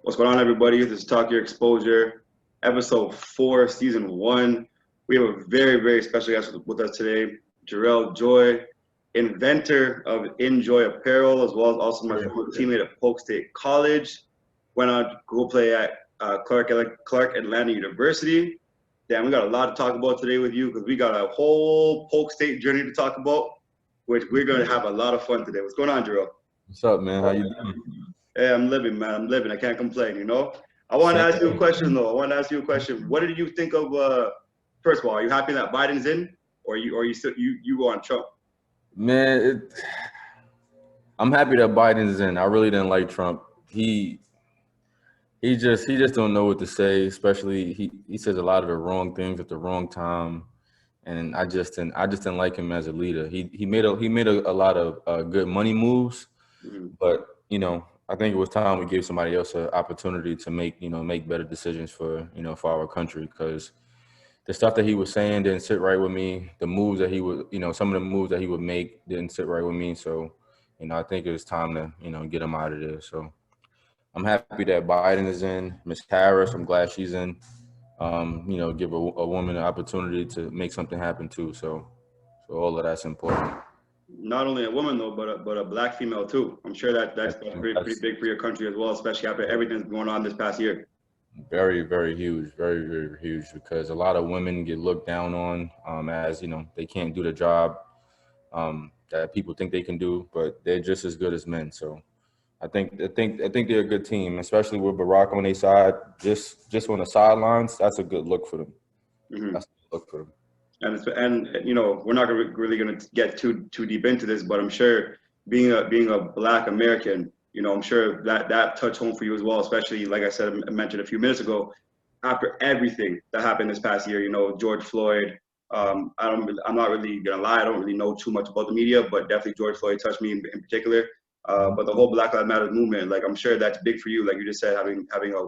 What's going on, everybody? This is Talk Your Exposure, episode 4, season 1. We have a very, very special guest with us today, Jarrel, Joye, inventor of Enjoy Apparel, as well as also my former teammate at Polk State College. Went on to go play at Clark Atlanta University. Damn, we got a lot to talk about today with you because we got a whole Polk State journey to talk about, which we're going to have a lot of fun today. What's going on, Jarrel? What's up, man? How you doing? Hey, I'm living, man. I'm living. I can't complain, you know? I want to ask you a question, though. What did you think of, first of all, are you happy that Biden's in, or you still you go on Trump? Man, I'm happy that Biden's in. I really didn't like Trump. He just don't know what to say, especially he says a lot of the wrong things at the wrong time. And I just didn't like him as a leader. He made a lot of good money moves, but I think it was time we gave somebody else an opportunity to make better decisions for our country, because the stuff that he was saying didn't sit right with me. The moves that he would, some of the moves that he would make didn't sit right with me. So, I think it was time to, get him out of there. So I'm happy that Biden is in. Ms. Harris, I'm glad she's in. Give a woman an opportunity to make something happen too. So all of that's important. Not only a woman though, but a black female too. I'm sure that's pretty big for your country as well, especially after everything that's going on this past year. Very, very huge, very, very huge, because a lot of women get looked down on as they can't do the job that people think they can do, but they're just as good as men. So I think they're a good team, especially with Barack on their side. Just on the sidelines, that's a good look for them. Mm-hmm. That's a good look for them. And we're not really going to get too deep into this, but I'm sure being a Black American, I'm sure that touched home for you as well, especially like I said, I mentioned a few minutes ago, after everything that happened this past year, George Floyd. I'm not really gonna lie, I don't really know too much about the media, but definitely George Floyd touched me in particular. But the whole Black Lives Matter movement, like I'm sure that's big for you, like you just said, having a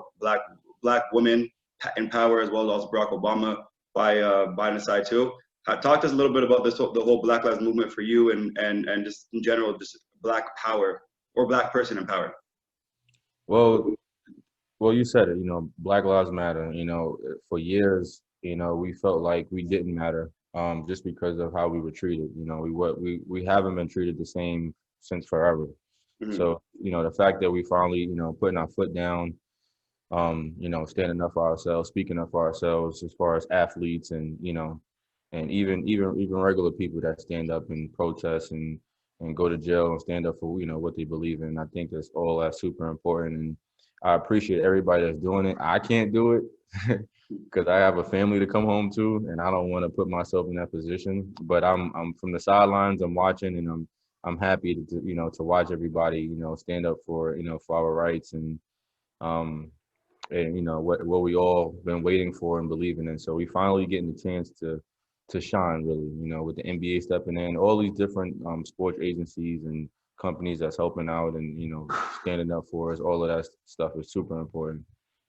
black woman in power, as well as also Barack Obama by Biden's side too. Talk to us a little bit about the whole Black Lives movement for you, and just in general, just Black power or Black person in power. Well, you said it. Black Lives Matter. For years, we felt like we didn't matter, just because of how we were treated. We haven't been treated the same since forever. Mm-hmm. So the fact that we finally putting our foot down, standing up for ourselves, speaking up for ourselves, as far as athletes and and even regular people that stand up and protest and go to jail and stand up for what they believe in. I think that's super important, and I appreciate everybody that's doing it. I can't do it because I have a family to come home to, and I don't want to put myself in that position. But I'm from the sidelines. I'm watching, and I'm happy to watch everybody stand up for for our rights and what we all been waiting for and believing in. So we finally getting the chance to shine, really, with the NBA stepping in, all these different sports agencies and companies that's helping out and standing up for us. All of that stuff is super important.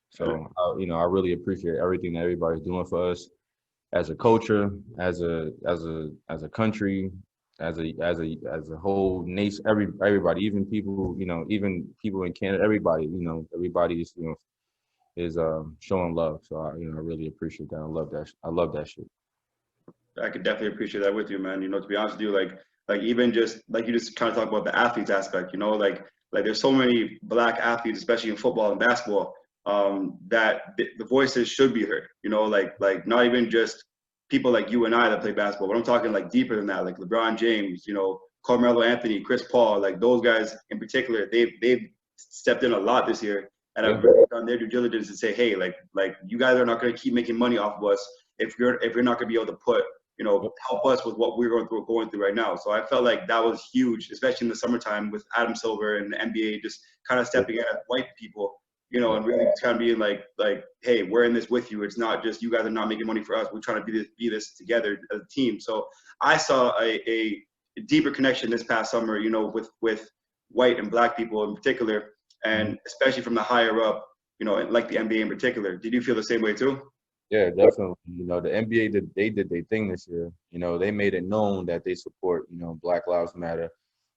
So I really appreciate everything that everybody's doing for us as a culture, as a country, as a whole nation. Everybody, even people in Canada, everybody is showing love. So I really appreciate that. I love that shit. I could definitely appreciate that with you, man. To be honest with you, like even just like you just kind of talk about the athletes aspect, like there's so many Black athletes, especially in football and basketball, that the voices should be heard. Like not even just people like you and I that play basketball, but I'm talking like deeper than that, like LeBron James, Carmelo Anthony, Chris Paul, like those guys in particular, they've stepped in a lot this year and have really done their due diligence to say, hey, like you guys are not going to keep making money off of us if you're not going to be able to put help us with what we're going through right now. So I felt like that was huge, especially in the summertime with Adam Silver and the NBA just kind of stepping in as white people, and really just kind of being like, hey, we're in this with you. It's not just you guys are not making money for us. We're trying to be this together as a team. So I saw a deeper connection this past summer, with white and Black people in particular, and especially from the higher up, like the NBA in particular. Did you feel the same way too? Yeah, definitely. The NBA they did their thing this year. They made it known that they support, Black Lives Matter.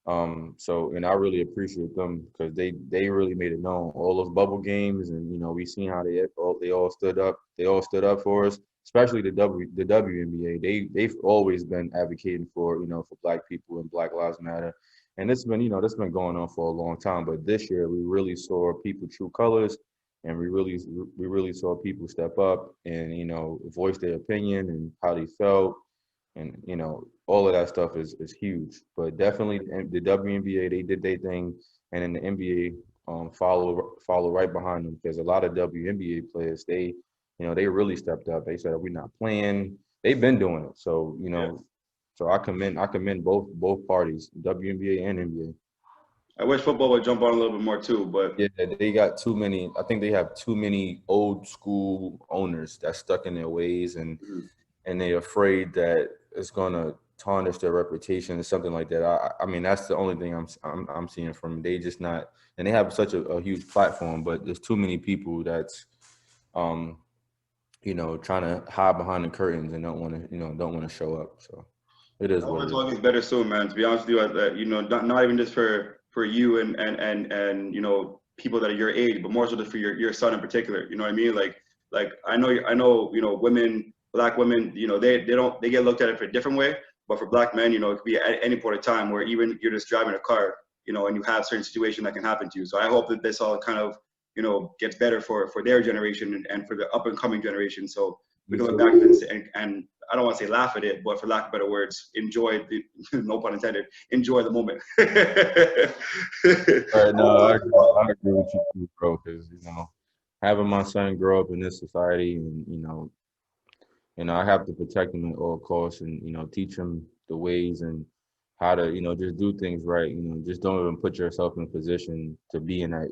So, and I really appreciate them because they really made it known. All those bubble games, and we seen how they all stood up. They all stood up for us, especially the WNBA. They've always been advocating for for Black people and Black Lives Matter, and it's been that's been going on for a long time. But this year we really saw people true colors, and we really saw people step up and voice their opinion and how they felt, and all of that stuff is huge. But definitely the WNBA, they did their thing, and then the NBA follow right behind them, because a lot of WNBA players, they really stepped up. They said we're not playing. They've been doing it. So Yeah. so I commend both parties, WNBA and NBA. I wish football would jump on a little bit more too, but Yeah, they got too many. I think they have too many old school owners that's stuck in their ways, and mhm. they're afraid that it's gonna tarnish their reputation or something like that. I mean, that's the only thing I'm seeing from them. They just not, and they have such a huge platform, but there's too many people that's um trying to hide behind the curtains and don't want to show up. So it is what hopefully it it's is. all gets better soon, man. To be honest with you, not even just for you and people that are your age, but more so just for your son in particular. You know what I mean? Like I know women, Black women, they get looked at it for a different way, but for Black men, it could be at any point of time where even you're just driving a car, and you have certain situation that can happen to you. So I hope that this all kind of gets better for their generation and for the up and coming generation. So we Me can look too. back and I don't want to say laugh at it, but for lack of better words, enjoy the no pun intended, enjoy the moment. All right, no, I agree with you too, bro, because having my son grow up in this society, and I have to protect him at all costs, and teach him the ways and how to just do things right. Just don't even put yourself in a position to be in that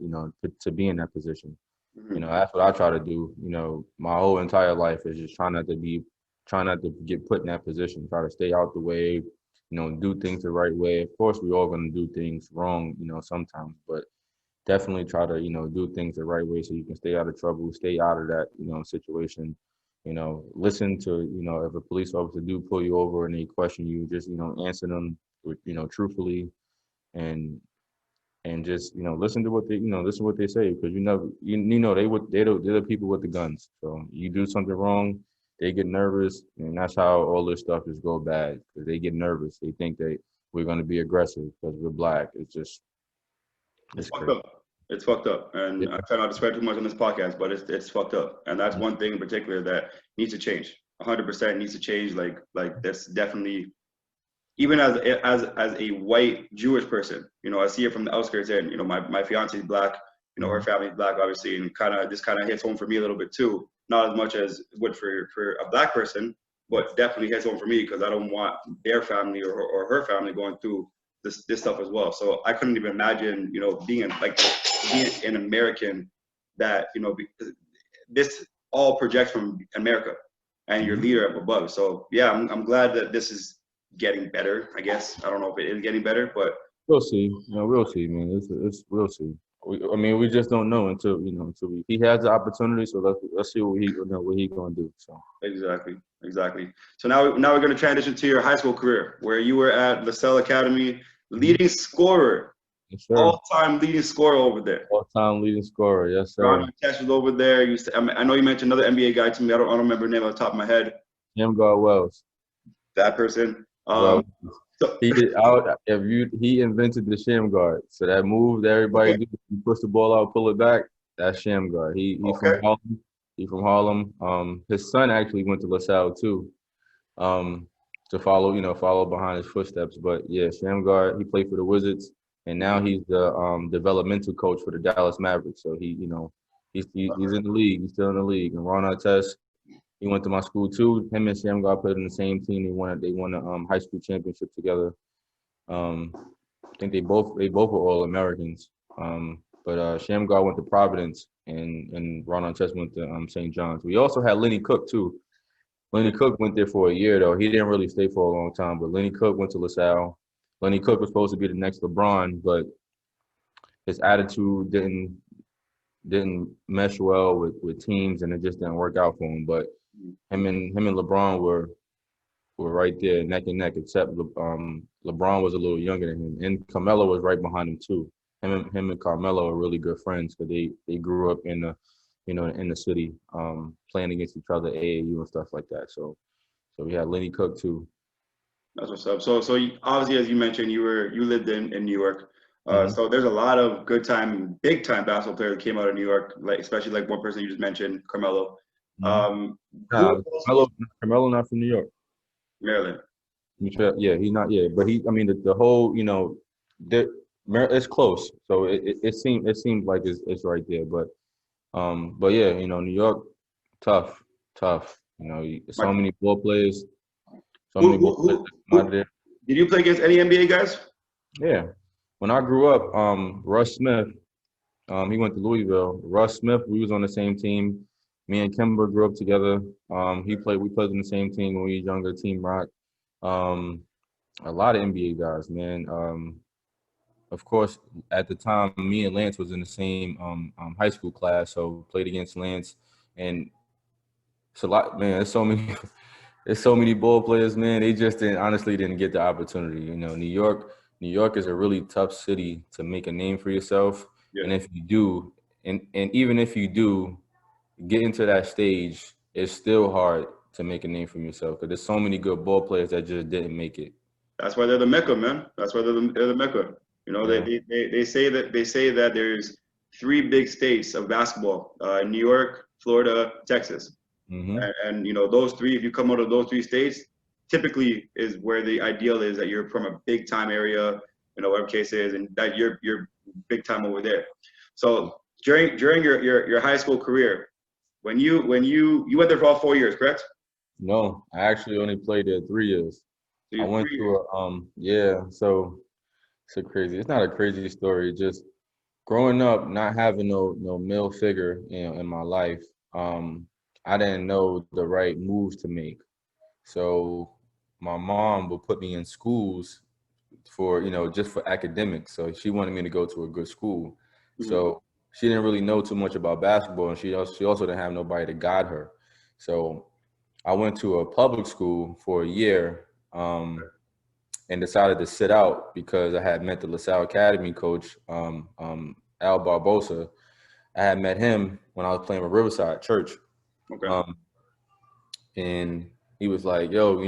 to be in that position. Mhm. That's what I try to do. My whole entire life is just trying not to get put in that position. Try to stay out the way. Do things the right way. Of course, we're all gonna do things wrong, sometimes, but definitely try to do things the right way so you can stay out of trouble, stay out of that situation. Listen to if a police officer do pull you over and they question you, just answer them with truthfully, and just listen to what they say, because they're the people with the guns. So you do something wrong, they get nervous, and that's how all this stuff just go bad, because they get nervous. They think that we're going to be aggressive because we're Black. It's It's fucked crazy. up. It's fucked up, Yeah, and I try not to swear too much on this podcast, but it's fucked up, and that's one thing in particular that needs to change. 100% needs to change. Like that's definitely, even as a white Jewish person, I see it from the outskirts, and my fiance is Black, her mhm. family is Black, obviously, and kind of hits home for me a little bit too. Not as much as it would for a Black person, but definitely hits home for me because I don't want their family or her family going through this stuff as well. So I couldn't even imagine, being an American that this all projects from America and your Mhm. leader up above. So yeah, I'm glad that this is getting better. I guess I don't know if it is getting better, but We'll see. We'll see, man. We'll see. I mean, we just don't know until he has the opportunity. So let's see what he gonna do. So exactly. So now we're going to transition to your high school career, where you were at LaSalle Academy, mhm. leading scorer, Yes, sir. all-time leading scorer over there. All-time leading scorer. Yes, Ron sir. Artest was over there. I know you mentioned another NBA guy to me. I don't remember the name off the top of my head. Jim God Wells. That person. Well, So he did out. He invented the sham guard. So that move that everybody okay, do, you push the ball out, pull it back. That's sham guard. He from okay. Harlem. He from Harlem. His son actually went to LaSalle too. Um, to follow behind his footsteps. But yeah, sham guard. He played for the Wizards, and now Mhm. he's the developmental coach for the Dallas Mavericks. So he's in the league. He's still in the league. And Ron Artest, he went to my school too. Him and Shamgar played on the same team. They won a high school championship together. Um, I think they both were all Americans. But Shamgar went to Providence, and Ron Artest went to St. John's. We also had Lenny Cook too. Lenny Cook went there for a year though. He didn't really stay for a long time. But Lenny Cook went to LaSalle. Lenny Cook was supposed to be the next LeBron, but his attitude didn't mesh well with teams, and it just didn't work out for him. But him and LeBron were were right there neck and neck, except LeBron was a little younger than him, and Carmelo was right behind him too. Him and Carmelo are really good friends because they grew up in the, in the city, playing against each other, AAU and stuff like that. So we had Lenny Cook too. That's what's up. So obviously, as you mentioned, you lived in New York. Mhm. So there's a lot of big time basketball players that came out of New York, like especially like one person you just mentioned, Carmelo. Mhm. Who Nah, else? Carmelo not from New York. Maryland. Yeah, he's not. Yeah, but I mean, the whole, it's close. So it seems like it's right there. But yeah, New York, tough, tough. So Mike, many ball players, so who, many who, ball players who, that come out of who there. did you play against any NBA guys? Yeah. When I grew up, Russ Smith, he went to Louisville. Russ Smith, we was on the same team. Me and Kimber grew up together. We played on the same team when we was younger, Team Rock. Um, a lot of NBA guys, man. Of course, at the time, me and Lance was in the same high school class, so played against Lance, and it's a lot, man. There's so many, there's so many ball players, man. They just honestly didn't get the opportunity. New York is a really tough city to make a name for yourself, Yeah, and if you do, and even if you do get into that stage, it's still hard to make a name for yourself because there's so many good ball players that just didn't make it. that's why they're the Mecca, man. That's why they're the Mecca. You know, Yeah. they say that there's three big states of basketball: New York, Florida, Texas. Hmm. And those three, if you come out of those three states, typically is where the ideal is that you're from a big time area, whatever case is, and that you're big time over there. So during your high school career, when you went there for all 4 years, correct? No, I actually only played there 3 years. So I you went 3 years. to yeah, so it's a crazy. It's not a crazy story. Just growing up, not having no male figure, in my life. Um, I didn't know the right moves to make. So my mom would put me in schools for, just for academics. So she wanted me to go to a good school. Mhm. So she didn't really know too much about basketball, and she also didn't have nobody to guide her. So I went to a public school for a year, and decided to sit out because I had met the LaSalle Academy coach, Al Barbosa. I had met him when I was playing with Riverside Church. Okay. Um, and he was like, "Yo,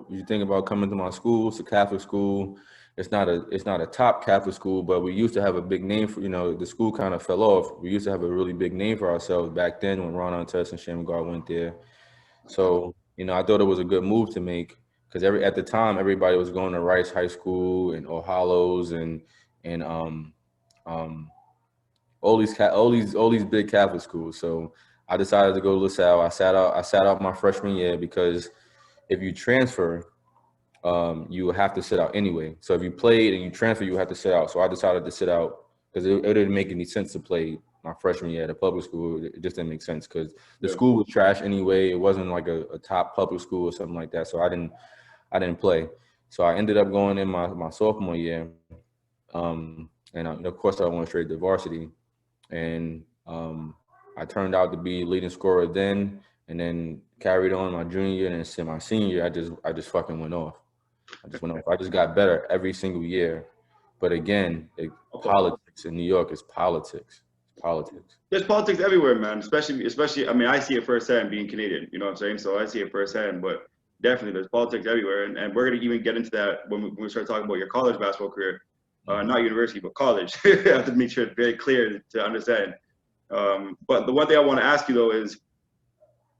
you think about coming to my school? It's a Catholic school. It's not a top Catholic school, but we used to have a big name for, the school kind of fell off. We used to have a really big name for ourselves back then when Ron Artest and Shamgar went there. So, I thought it was a good move to make because at the time everybody was going to Rice High School and O'Hallows and um all these big Catholic schools. So I decided to go to LaSalle. I sat out my freshman year because if you transfer, you have to sit out anyway. So if you played and you transfer, you have to sit out. So I decided to sit out because it didn't make any sense to play my freshman year at a public school. It just didn't make sense because the Yeah. school was trash anyway. It wasn't like a top public school or something like that. So I didn't play. So I ended up going in my sophomore year, and of course I went straight to varsity, and I turned out to be leading scorer then, and then carried on my junior year, and then my senior year, I just fucking went off. I just went off. I just got better every single year. But again, Okay. politics in New York is politics. It's politics. There's politics everywhere, man. Especially. I mean, I see it firsthand being Canadian. You know what I'm saying? So I see it firsthand. But definitely, there's politics everywhere, and we're gonna even get into that when we start talking about your college basketball career, Mhm. not university, but college. I have to make sure it's very clear to understand. But the one thing I want to ask you though is,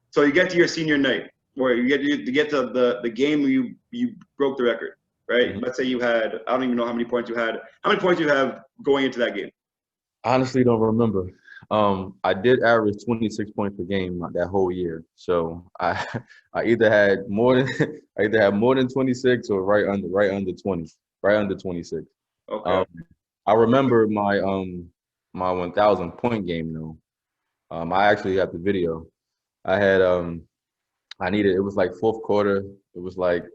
so you get to your senior night, or you get to the game where you broke the record, right? Mhm. Let's say you had, I don't even know how many points you had. How many points you have going into that game? Honestly, don't remember. I did average 26 points per game that whole year. So I I either had more than I either had more than 26 or right under 20, right under 26. Okay. Um, I remember my 1,000 point game though. I actually have the video. I had it was like fourth quarter. It was like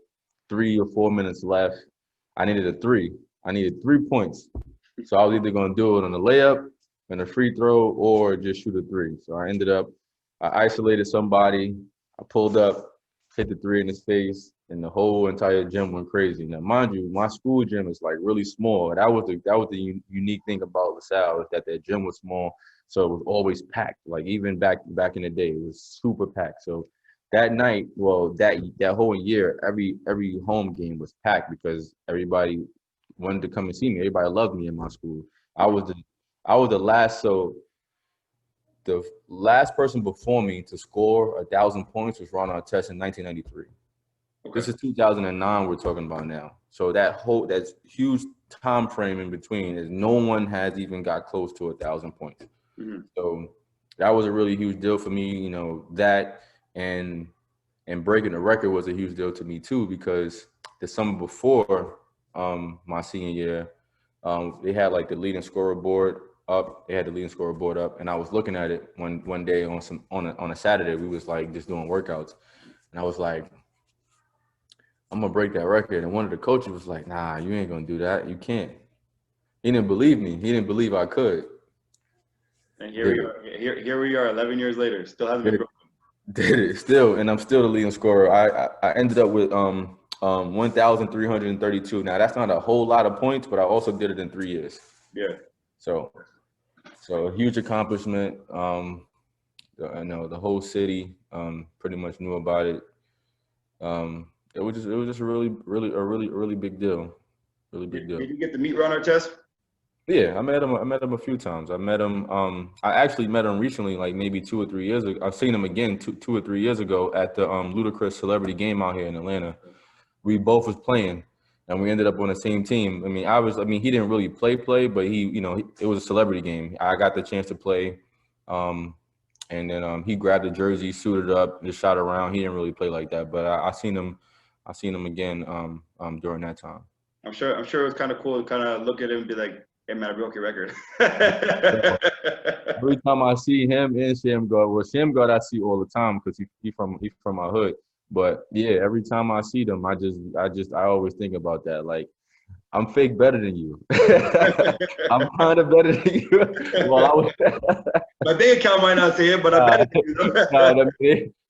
3 or 4 minutes left. I needed a three. I needed 3 points. So I was either going to do it on a layup and a free throw or just shoot a three. So I ended up, I isolated somebody. I pulled up hit the three in his face, and the whole entire gym went crazy. Now, mind you, my school gym is like really small. That was the unique thing about LaSalle, is that their gym was small, so it was always packed. Like even back in the day, it was super packed. So that night, well, that whole year, every home game was packed because everybody wanted to come and see me. Everybody loved me in my school. I was the I was the last. So the last person before me to score 1,000 points was Ron Artest in 1993. Okay. This is 2009 we're talking about now. So that's huge time frame in between is no one has even got close to 1,000 points. Mm-hmm. So that was a really huge deal for me. You know, that and breaking the record was a huge deal to me too, because the summer before my senior year, they had like the leading scorer board up. They had the leading scorer board up, and I was looking at it one day on a Saturday. We was like just doing workouts, and I was like, I'm gonna break that record. And one of the coaches was like, nah, you ain't gonna do that. You can't. He didn't believe me. He didn't believe I could. And here we are. Here we are, 11 years later, still hasn't been broken. Did it still, and I'm still the leading scorer. I ended up with 1,332. Now that's not a whole lot of points, but I also did it in 3 years. Yeah. So a huge accomplishment. I know the whole city pretty much knew about it. It was just a really big deal. Really big deal. Did you get to meet Ron Artest? Yeah, I met him a few times. I met him. I actually met him recently, like maybe 2 or 3 years ago. I've seen him again two or 3 years ago at the Ludacris Celebrity Game out here in Atlanta. We both was playing, and we ended up on the same team. I mean, he didn't really play, but it was a celebrity game. I got the chance to play, and then he grabbed the jersey, suited up, just shot around. He didn't really play like that, but I seen him again during that time. I'm sure it was kind of cool to kind of look at him and be like, hey man, I broke your record. Every time I see him and Shamgard I see all the time because he from my hood. But yeah, every time I see them, I always think about that. Like, I'm fake better than you. I'm kind of better than you. Well, my bank account might not say it, but I bet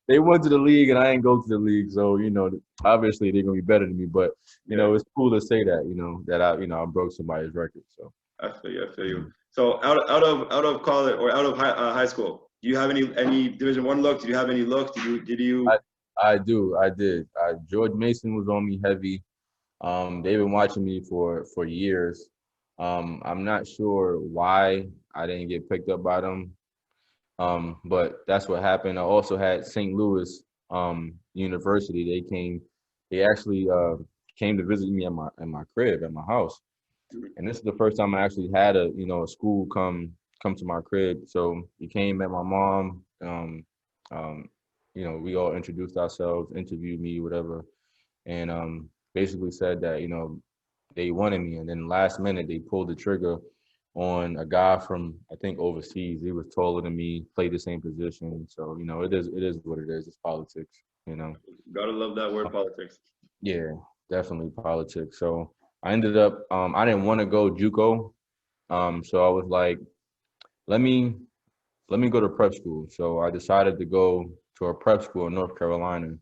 they went to the league and I ain't go to the league, so obviously they're gonna be better than me. But it's cool to say that that I broke somebody's record. So I feel you. So out of college or out of high school, do you have any Division I look? Did you have any look? Did you? I did. George Mason was on me heavy. They've been watching me for years. I'm not sure why I didn't get picked up by them. But that's what happened. I also had St. Louis University. They actually came to visit me at my crib, at my house. And this is the first time I actually had a school come to my crib. So he came, met my mom. We all introduced ourselves, interviewed me, whatever, and basically said that they wanted me. And then last minute they pulled the trigger on a guy from, I think, overseas. He was taller than me, played the same position. So it is what it is. It's politics. Gotta love that word, politics. Yeah, definitely politics. So I ended up, I didn't want to go JUCO. So I was like, let me go to prep school. So I decided to go to a prep school in North Carolina.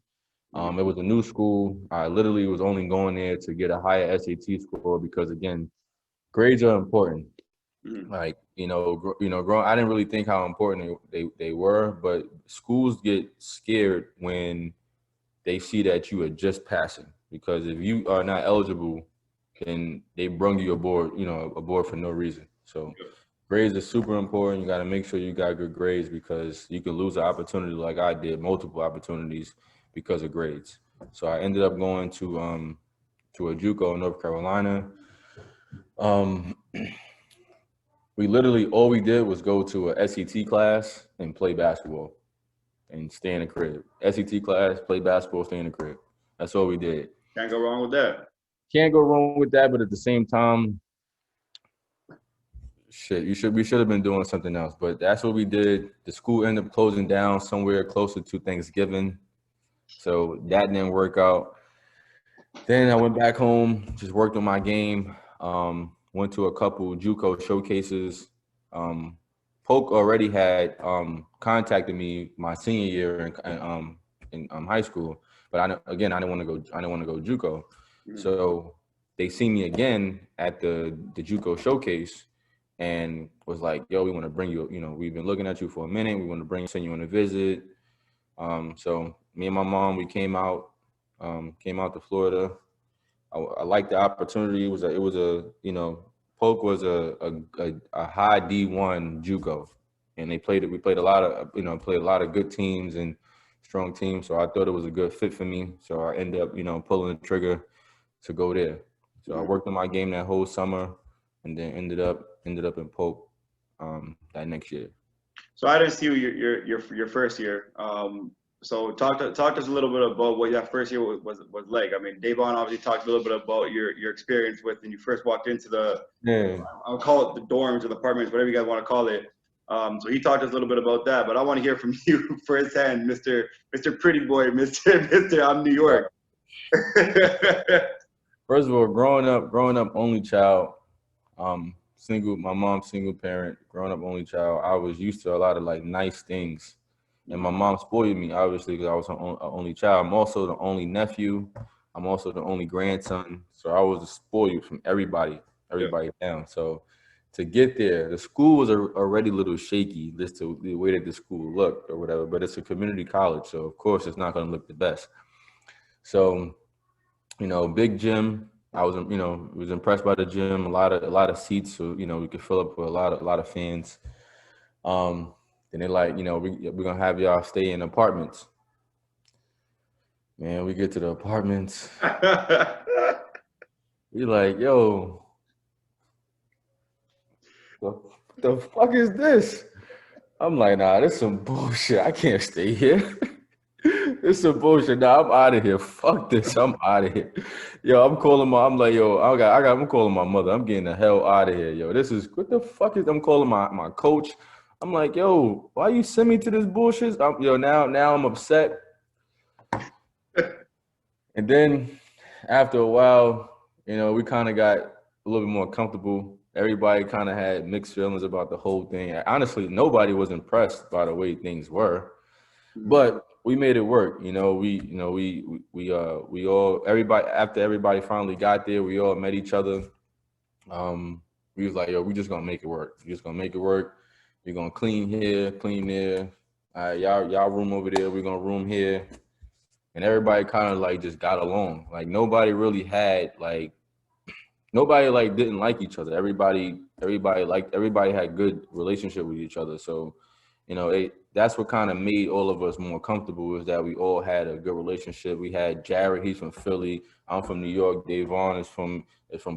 It was a new school. I literally was only going there to get a higher SAT score because, again, grades are important. Mm-hmm. Like, growing, I didn't really think how important they were, but schools get scared when they see that you are just passing, because if you are not eligible, then they brung you aboard for no reason. So grades are super important. You got to make sure you got good grades because you could lose an opportunity like I did, multiple opportunities because of grades. So I ended up going to a JUCO in North Carolina. We literally, all we did was go to a SET class and play basketball and stay in the crib. SET class, play basketball, stay in the crib. That's all we did. Can't go wrong with that. Can't go wrong with that, but at the same time, we should have been doing something else. But that's what we did. The school ended up closing down somewhere closer to Thanksgiving. So that didn't work out. Then I went back home, just worked on my game. Went to a couple JUCO showcases. Polk already had contacted me my senior year in high school, But again, I didn't want to go. I didn't want to go JUCO. Mm-hmm. So they see me again at the JUCO showcase, and was like, "Yo, we want to bring you. You know, we've been looking at you for a minute. We want to send you on a visit." So me and my mom, we came out to Florida. I liked the opportunity. It was a you know, Polk was a high D1 JUCO, and they played it. We played a lot of played a lot of good teams and strong teams. So I thought it was a good fit for me. So I ended up pulling the trigger to go there. So I worked on my game that whole summer, and then ended up in Polk that next year. So I didn't see you your first year. So talk to us a little bit about what that first year was like. I mean, Davon obviously talked a little bit about your experience with when you first walked into the I'll call it the dorms or the apartments, whatever you guys want to call it. So he talked to us a little bit about that, but I want to hear from you firsthand, Mr. Pretty Boy, Mr. I'm New York. First of all, growing up only child, single, my mom's single parent, growing up only child, I was used to a lot of like nice things. And my mom spoiled me, obviously, because I was an only child. I'm also the only nephew. I'm also the only grandson. So I was spoiled from everybody down. So to get there, the school was already a little shaky, just to the way that the school looked or whatever. But it's a community college, so of course it's not going to look the best. So, big gym. I was impressed by the gym. A lot of seats, so we could fill up with a lot of fans. Then they like, we're gonna have y'all stay in apartments. Man, we get to the apartments. We like, yo, the fuck is this? I'm like, nah, this some bullshit. I can't stay here. This some bullshit. Nah, I'm out of here. Fuck this. I'm out of here. Yo, I'm calling I'm calling my mother. I'm getting the hell out of here. Yo, what the fuck is, I'm calling my coach. I'm like, yo, why you send me to this bullshit? Now I'm upset. And then after a while, we kind of got a little bit more comfortable. Everybody kind of had mixed feelings about the whole thing. Honestly, nobody was impressed by the way things were, but we made it work. We all, everybody, after everybody finally got there, we all met each other. We was like, yo, we just gonna make it work. We just gonna make it work. We're gonna clean here, clean there. All right, y'all room over there. We're gonna room here. And everybody kind of like just got along. Like nobody really had nobody didn't like each other. Everybody had good relationship with each other. So, that's what kind of made all of us more comfortable, is that we all had a good relationship. We had Jarrel, he's from Philly. I'm from New York. Davon is from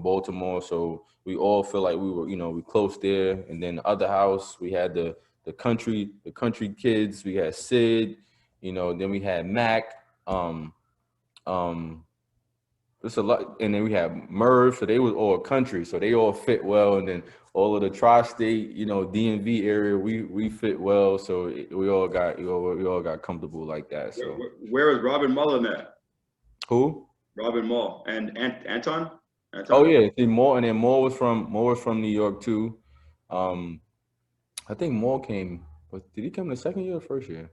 Baltimore. So we all feel like we were, we close there. And then the other house, we had the country kids. We had Sid, then we had Mac. It's a lot, and then we have Merv, so they was all country, so they all fit well, and then all of the tri-state, DMV area, we fit well, so we all got comfortable like that. So where was Robin Mullen at? Who? Robin Mull and Anton? Oh yeah, see Moore, and then Moore was from New York too. I think Moore came, but did he come the second year or first year?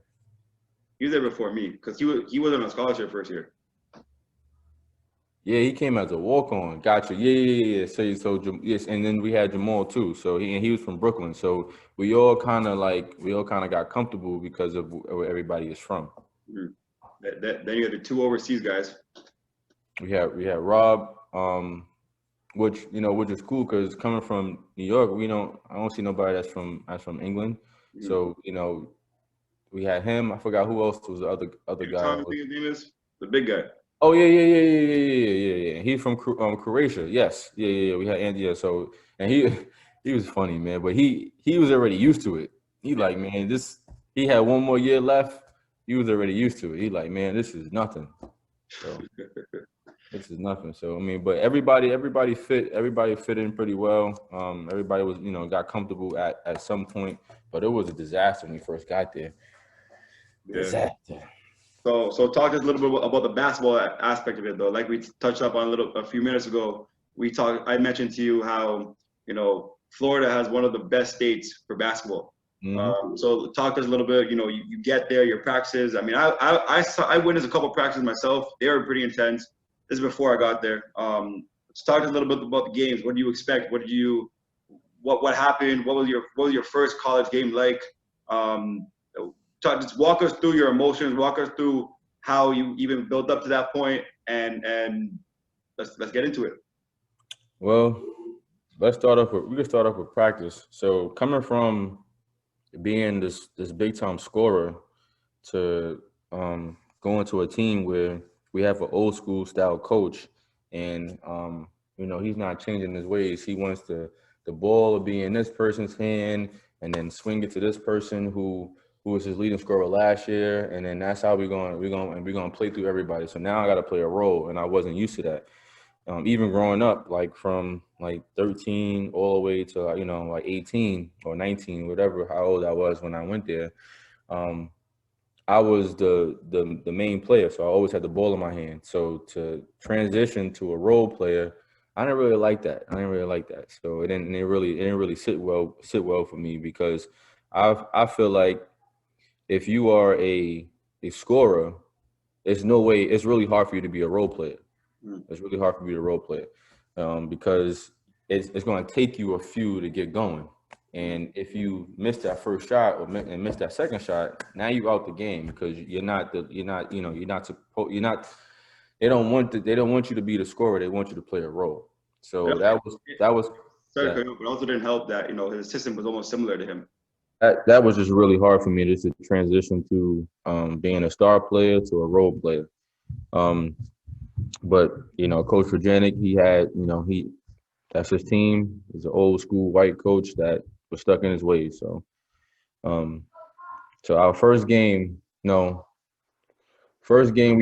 He was there before me, because he wasn't on scholarship first year. Yeah, he came as a walk-on. Gotcha. Yeah. So yes, and then we had Jamal too. So he was from Brooklyn. So we all kind of got comfortable because of where everybody is from. Mm-hmm. Then you had the two overseas guys. We had Rob, which is cool, because coming from New York, I don't see nobody that's from England. Mm-hmm. So we had him. I forgot who else was the other guy. Tom, his name is the big guy. Oh yeah. He's from Croatia. Yes, yeah. We had Andy. So, and he was funny, man. But he was already used to it. He like, man, he had one more year left. He was already used to it. He like, man, this is nothing. So this is nothing. So I mean, but everybody fit in pretty well. Everybody was got comfortable at some point, but it was a disaster when we first got there. Yeah. Disaster. So talk to us a little bit about the basketball aspect of it, though. Like we touched up on a few minutes ago, I mentioned to you how Florida has one of the best states for basketball. Mm-hmm. So talk to us a little bit. You get there, your practices. I mean, I witnessed a couple of practices myself. They were pretty intense. This is before I got there. Let's talk to us a little bit about the games. What do you expect? What happened? What was your first college game like? Um, just walk us through your emotions. Walk us through how you even built up to that point, and let's get into it. Well, we can start off with practice. So coming from being this big time scorer to going to a team where we have an old school style coach, and he's not changing his ways. He wants the ball to be in this person's hand, and then swing it to this person who was his leading scorer last year, and then that's how we're going to play through everybody. So now I got to play a role, and I wasn't used to that. Even growing up, like from like 13 all the way to like 18 or 19, whatever how old I was when I went there. Um, I was the main player, so I always had the ball in my hand. So to transition to a role player, I didn't really like that. So it didn't really sit well for me because I feel like if you are a scorer, there's no way it's really hard for you to be a role player. Mm. It's really hard for me to role play because it's going to take you a few to get going. And if you miss that first shot and miss that second shot, now you out the game because they don't want you to be the scorer. They want you to play a role. So that was Sorry, yeah. but also didn't help that his system was almost similar to him. That was just really hard for me just to transition to being a star player to a role player. Um, but Coach Virginia, he had that's his team. He's an old school white coach that was stuck in his ways. Um, so our first game we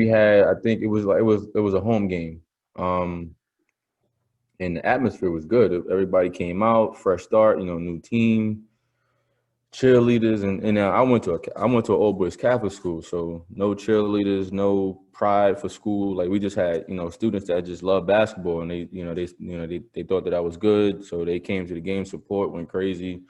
had, I think it was a home game. Um, and the atmosphere was good. Everybody came out, fresh start, new team, cheerleaders, and I went to an old boys Catholic school, so no cheerleaders, no pride for school. Like we just had students that just love basketball, and they thought that I was good, so they came to the game, support, went crazy.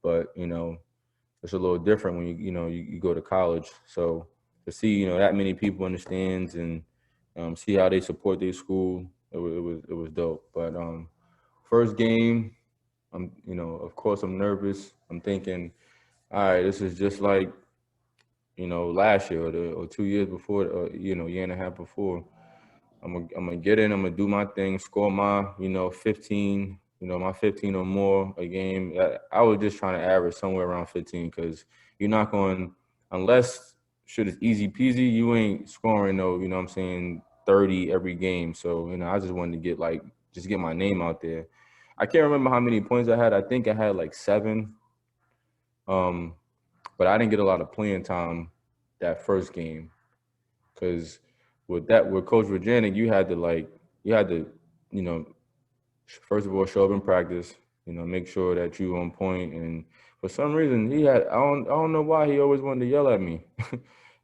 But it's a little different when you go to college. So to see that many people in the stands and see how they support their school, it was dope. But first game, of course I'm nervous. I'm thinking, all right, this is just like last year or 2 years before, or year and a half before. I'm gonna get in. I'm gonna do my thing, score my 15, my 15 or more a game. I was just trying to average somewhere around 15 because you're not going unless shit is easy peasy. You ain't scoring no, what I'm saying, 30 every game. So I just wanted to get my name out there. I can't remember how many points I had. I think I had like 7. Um, but I didn't get a lot of playing time that first game because with Coach Virginia, you had to, you know, first of all show up in practice, make sure that you on point. And for some reason, I don't know why he always wanted to yell at me.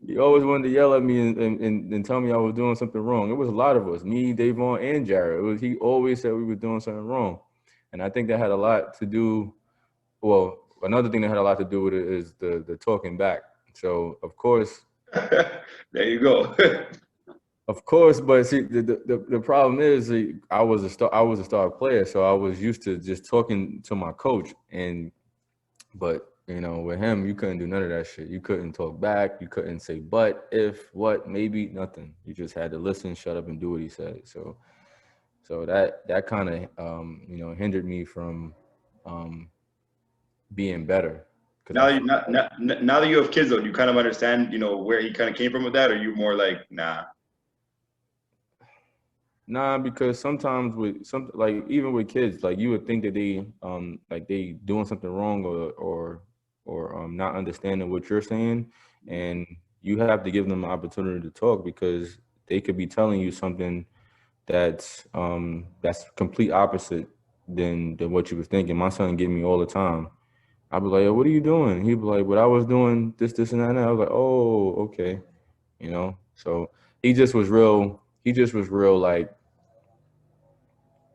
He always wanted to yell at me and tell me I was doing something wrong. It was a lot of us, me, Davon, and Jarrel. He always said we were doing something wrong, and I think that had a lot to do. Well, another thing that had a lot to do with it is the talking back. So There you go. of course, but see, the problem is I was a star player, so I was used to just talking to my coach, but with him, you couldn't do none of that shit. You couldn't talk back. You couldn't say but, if, what, maybe, nothing. You just had to listen, shut up, and do what he said. So that kind of hindered me from um, being better because I Now, feel like now that you have kids, though, you kind of understand, where he kind of came from with that, or you more like, nah. nah, because sometimes with some like even with kids, like you would think that they doing something wrong or not understanding what you're saying, and you have to give them an opportunity to talk because they could be telling you something that's complete opposite than what you was thinking. My son get me all the time. I'd be like, "Yo, what are you doing?" He'd be like, "What I was doing this, and that." And I was like, "Oh, okay," So he just was real. He just was real, like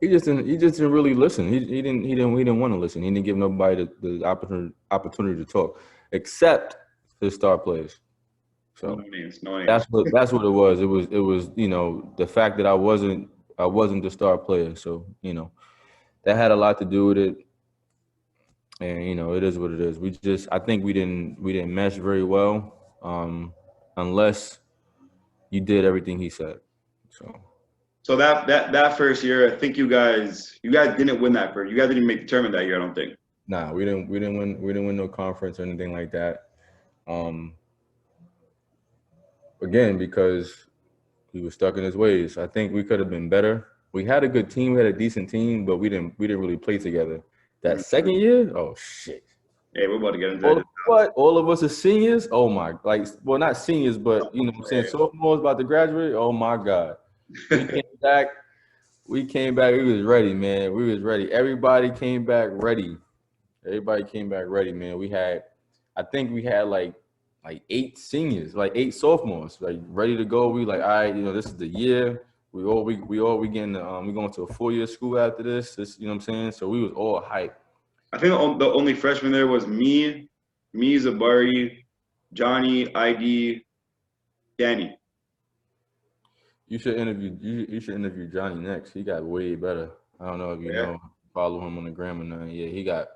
he just didn't really listen. He didn't want to listen. He didn't give nobody the opportunity to talk, except his star players. No So names, no names. that's what it was. It was the fact that I wasn't the star player. So that had a lot to do with it. And it is what it is. I think we didn't mesh very well, unless you did everything he said. So So that first year, I think you guys didn't win that first. You guys didn't make the tournament that year, I don't think. nah, we didn't win no conference or anything like that. Um, again, because he was stuck in his ways. I think we could have been better. We had a good team, we had a decent team, but we didn't really play together. That Mhm. second year, oh shit. Hey, we're about to get into that. All of us are seniors. Oh my, well, not seniors, but what I'm saying, sophomores about to graduate. Oh my God, we came back. We came back. We was ready, man. We was ready. Everybody came back ready. Everybody came back ready, man. I think we had like 8 seniors, like 8 sophomores, like ready to go. We like, all right, this is the year. We getting we going to a 4-year school after this. What I'm saying. So we was all hyped. I think the only freshman there was me, Zabari, Johnny, ID, Danny. You should interview Johnny next. He got way better. I don't know if Yeah. follow him on the gram or not. Yeah, he got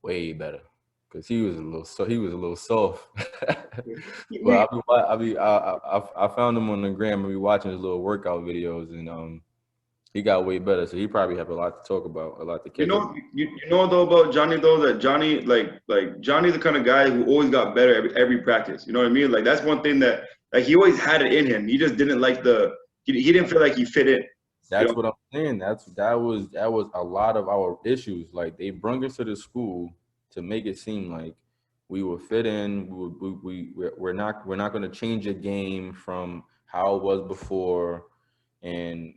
way better because he was a little soft. But I found him on the gram and we watching his little workout videos and he got way better. So he probably have a lot to talk about, a lot to You catch up. know, you know though about Johnny though that Johnny like Johnny's the kind of guy who always got better every practice. You know what I mean? Like that's one thing that like he always had it in him. He just didn't like he didn't feel like he fit in. You That's know? what I'm saying. That was a lot of our issues. Like they brought us to the school to make it seem like we will fit in. We're not going to change a game from how it was before, and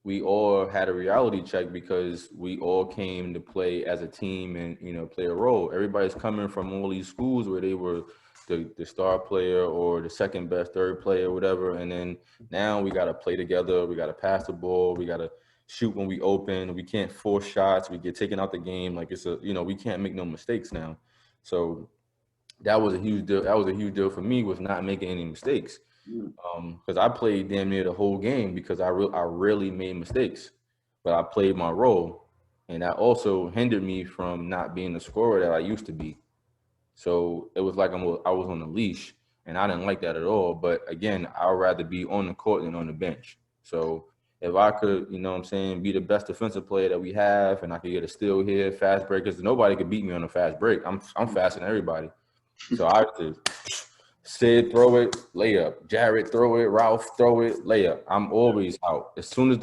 we all had a reality check because we all came to play as a team and play a role. Everybody's coming from all these schools where they were the star player or the second best third player, whatever, and then now we got to play together. We got to pass the ball. We got to shoot when we open. We can't force shots. We get taken out the game. Like we can't make no mistakes now. So that was a huge deal. That was a huge deal for me, was not making any mistakes. Mm. Because I played damn near the whole game because I rarely made mistakes, but I played my role, and that also hindered me from not being the scorer that I used to be. So it was like I was on a leash, and I didn't like that at all. But again, I'd rather be on the court than on the bench. So if I could, what I'm saying, be the best defensive player that we have, and I could get a steal here, fast breakers, nobody could beat me on a fast break. I'm faster than everybody. So I just Sid throw it, layup. Jarrett throw it, Ralph throw it, layup. I'm always out. As soon as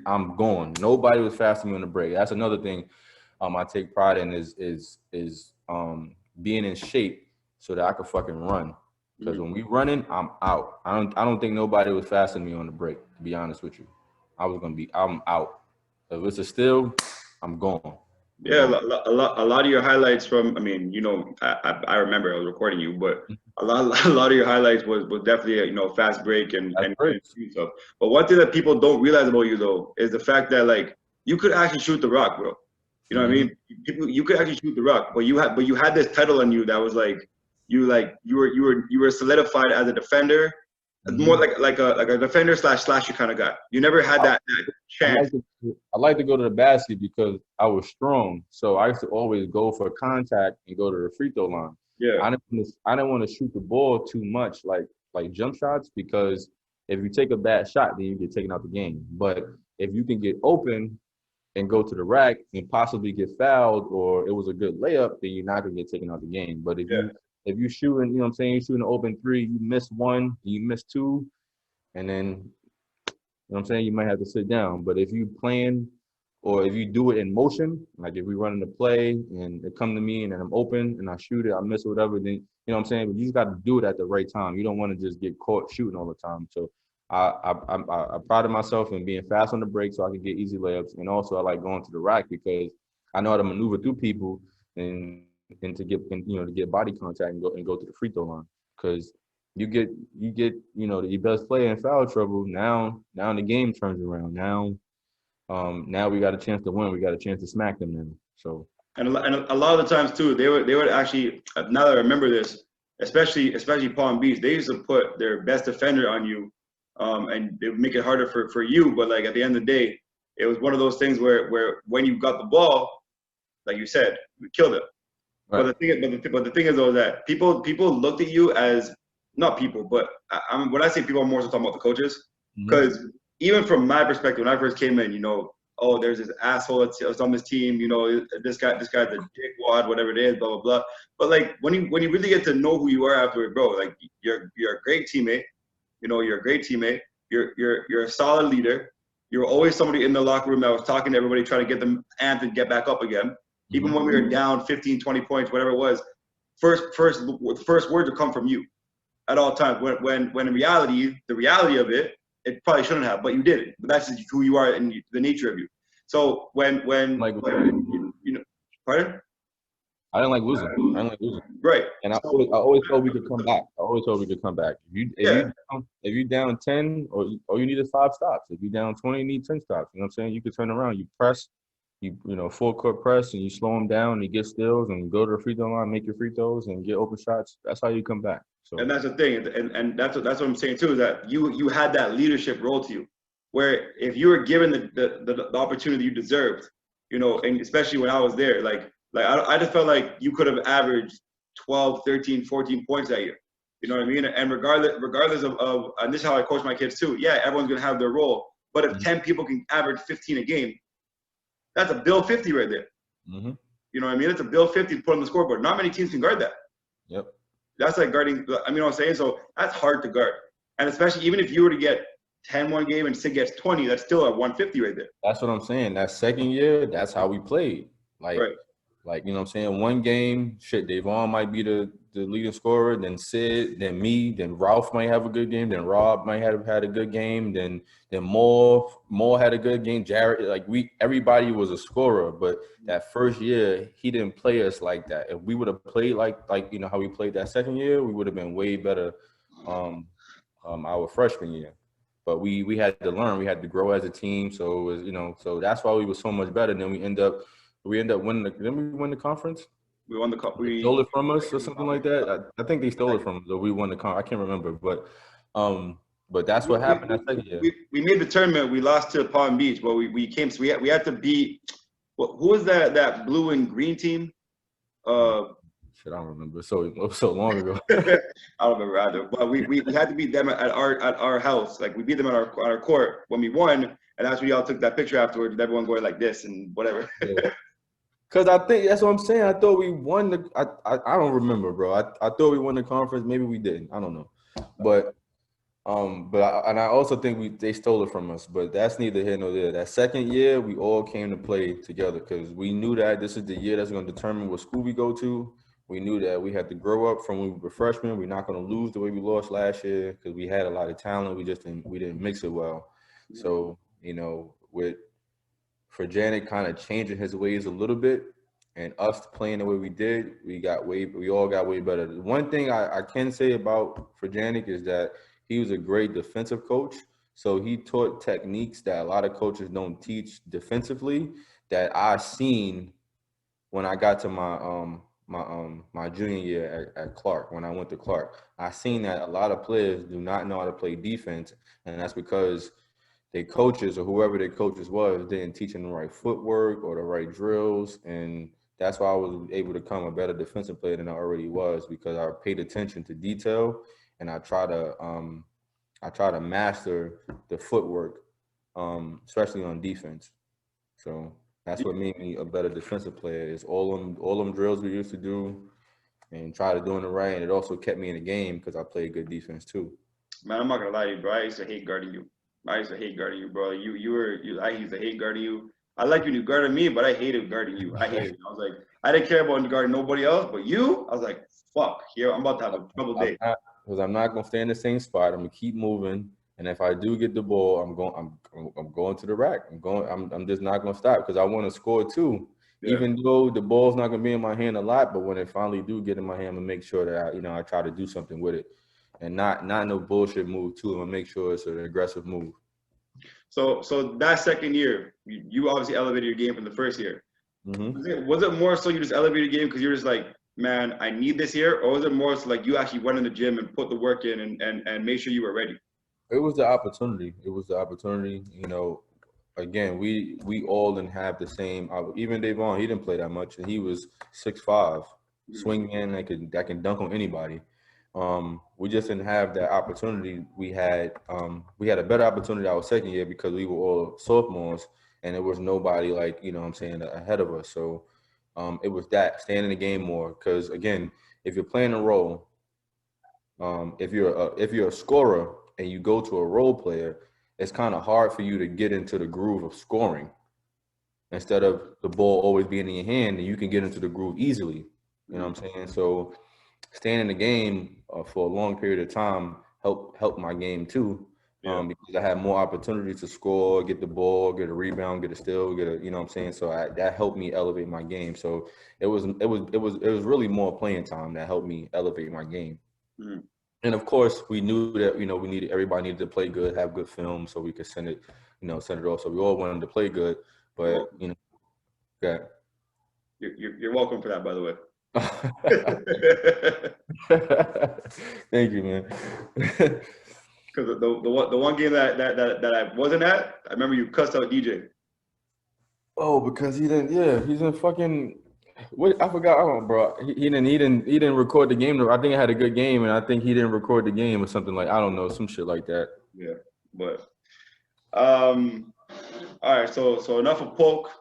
I'm gone. Nobody was faster than me on the break. That's another thing I take pride in is being in shape so that I could fucking run. Because when we running, I'm out. I don't think nobody was faster than me on the break, to be honest with you. I'm out. If it's a steal, I'm gone. I'm Yeah, gone. a lot of your highlights from, I mean, I remember I was recording you, but a lot of your highlights was definitely, fast break That's and great. stuff. But one thing that people don't realize about you though is the fact that like you could actually shoot the rock, bro. You know what I Mm-hmm. mean? You could actually shoot the rock, but you had this title on you that was you were solidified as a defender, more Mm-hmm. like a defender slash slasher kind of guy. You never had that I chance. like to I like to go to the basket because I was strong. So I used to always go for contact and go to the free throw line. Yeah, I didn't want to shoot the ball too much like jump shots because if you take a bad shot, then you get taken out the game. But if you can get open and go to the rack and possibly get fouled or it was a good layup, then you're not gonna get taken out the game. But if you shooting, what I'm saying, you shooting an open three, you miss one, you miss two, and then what I'm saying? You might have to sit down. But if you plan or if you do it in motion, like if we run into play and it come to me and then I'm open and I shoot it, I miss or whatever, then what I'm saying? But you just got to do it at the right time. You don't want to just get caught shooting all the time. So I prided myself in being fast on the break so I could get easy layups. And also I like going to the rack because I know how to maneuver through people and to get body contact and go to the free throw line. Because you get your best player in foul trouble. Now the game turns around. Now Now we got a chance to win. We got a chance to smack them now. So. And a lot of the times too, they would actually, now that I remember this, especially Palm Beach, they used to put their best defender on you, and it would make it harder for you. But like at the end of the day, it was one of those things where when you got the ball, like you said, we killed it. Right. But the thing is though that people looked at you as, not people, but when I say people, I'm more so talking about the coaches, because even from my perspective, when I first came in, oh, there's this asshole that's on this team, this guy's a dickwad, whatever it is, blah blah blah. But like when you really get to know who you are afterward, bro, like you're a great teammate. You're a great teammate. You're a solid leader. You're always somebody in the locker room that was talking to everybody, trying to get them amped and get back up again. Even when we were down 15, 20 points, whatever it was, first words would come from you at all times. When in reality, the reality of it, it probably shouldn't have, but you did it. But that's just who you are and the nature of you. So pardon? I didn't like losing. Right. And I always thought we could come back. If you down 10, or you needed 5 stops. If you down 20, you need 10 stops. You know what I'm saying? You could turn around, you press, full court press, and you slow them down, and you get steals, and you go to the free throw line, make your free throws, and get open shots. That's how you come back. So. And that's the thing, and that's what I'm saying too, is that you had that leadership role to you, where if you were given the opportunity you deserved, and especially when I was there, like I just felt like you could have averaged 12, 13, 14 points that year. You know what I mean? And regardless of and this is how I coach my kids too. Yeah, everyone's gonna have their role, but if 10 people can average 15 a game, that's a bill 50 right there. Mm-hmm. You know what I mean? It's a bill 50 to put on the scoreboard. Not many teams can guard that. Yep. That's like guarding. I mean, what I'm saying, so that's hard to guard, and especially even if you were to get 10 one game and Sid gets 20, that's still a 150 right there. That's what I'm saying. That second year, that's how we played. Right. Like, you know what I'm saying? One game, Davon might be the leading scorer, then Sid, then me, then Ralph might have a good game, then Rob might have had a good game, then Moore had a good game, Jarrett, like everybody was a scorer, but that first year, he didn't play us like that. If we would have played like how we played that second year, we would have been way better our freshman year. But we had to learn, we had to grow as a team, so it was, so that's why we were so much better. Then we end up winning didn't we win the conference? We won the cup. They stole it from us or something like that. I think they stole it from us, or we won the conference. I can't remember, but that's what happened that second year. We made the tournament. We lost to Palm Beach, but we came. So we had to beat. Who was that blue and green team? Shit, I don't remember. So long ago. I don't remember either. But we had to beat them at our house. Like we beat them at our court when we won, and that's when y'all took that picture afterwards with everyone going like this and whatever. Yeah. Cause I think that's what I'm saying. I thought we won the. I don't remember, bro. I thought we won the conference. Maybe we didn't. I don't know. But I also think they stole it from us. But that's neither here nor there. That second year, we all came to play together because we knew that this is the year that's going to determine what school we go to. We knew that we had to grow up from when we were freshmen. We're not going to lose the way we lost last year because we had a lot of talent. We didn't mix it well. So for Janet kind of changing his ways a little bit and us playing the way we did, we all got way better. The one thing I can say about for Janik is that he was a great defensive coach. So he taught techniques that a lot of coaches don't teach defensively that I seen when I got to my junior year at Clark, when I went to Clark. I seen that a lot of players do not know how to play defense, and that's because their coaches or whoever their coaches was didn't teach them the right footwork or the right drills, and that's why I was able to become a better defensive player than I already was because I paid attention to detail and I try to master the footwork, especially on defense. So that's what made me a better defensive player is all them drills we used to do and try to doing it right, and it also kept me in the game because I played good defense too. Man, I'm not gonna lie to you, bro. I used to hate guarding you. I used to hate guarding you, bro. I used to hate guarding you. I like when you guarded me, but I hated guarding you. I hated it. I was like, I didn't care about guarding nobody else, but you, I was like, fuck, here, I'm about to have a trouble day. Because I'm not gonna stay in the same spot. I'm gonna keep moving, and if I do get the ball, I'm going to the rack. I'm just not gonna stop because I want to score too. Yeah. Even though the ball's not gonna be in my hand a lot, but when it finally do get in my hand, I'm gonna make sure that I try to do something with it, and not no bullshit move too. I'm gonna make sure it's an aggressive move. So that second year, you obviously elevated your game from the first year. Mm-hmm. Was it more so you just elevated your game because you're just like, man, I need this here, or was it more so like you actually went in the gym and put the work in and made sure you were ready? It was the opportunity. It was the opportunity. You know, again, we all didn't have the same. Even Davon, he didn't play that much, and he was 6'5", Mhm. swing man that can dunk on anybody. We just didn't have that opportunity. We had a better opportunity our second year because we were all sophomores, and there was nobody like what I'm saying ahead of us. So it was that staying in the game more. Because again, if you're playing a role, if you're a scorer and you go to a role player, it's kind of hard for you to get into the groove of scoring. Instead of the ball always being in your hand, and you can get into the groove easily. You know what I'm saying? So staying in the game for a long period of time helped my game too, Yeah. because I had more opportunities to score, get the ball, get a rebound, get a steal, you know what I'm saying? So that helped me elevate my game. So it was really more playing time that helped me elevate my game. Mhm. And of course, we knew that everybody needed to play good, have good film, so we could send it off. So we all wanted to play good, You're but welcome. yeah. You're welcome for that, by the way. Thank you, man. Because the one game that I wasn't at, I remember you cussed out DJ. Oh, because he didn't. Yeah, he's in fucking. What I forgot, bro. He didn't record the game. I think I had a good game, and I think he didn't record the game or something like I don't know, some shit like that. Yeah, but all right. So enough of Polk.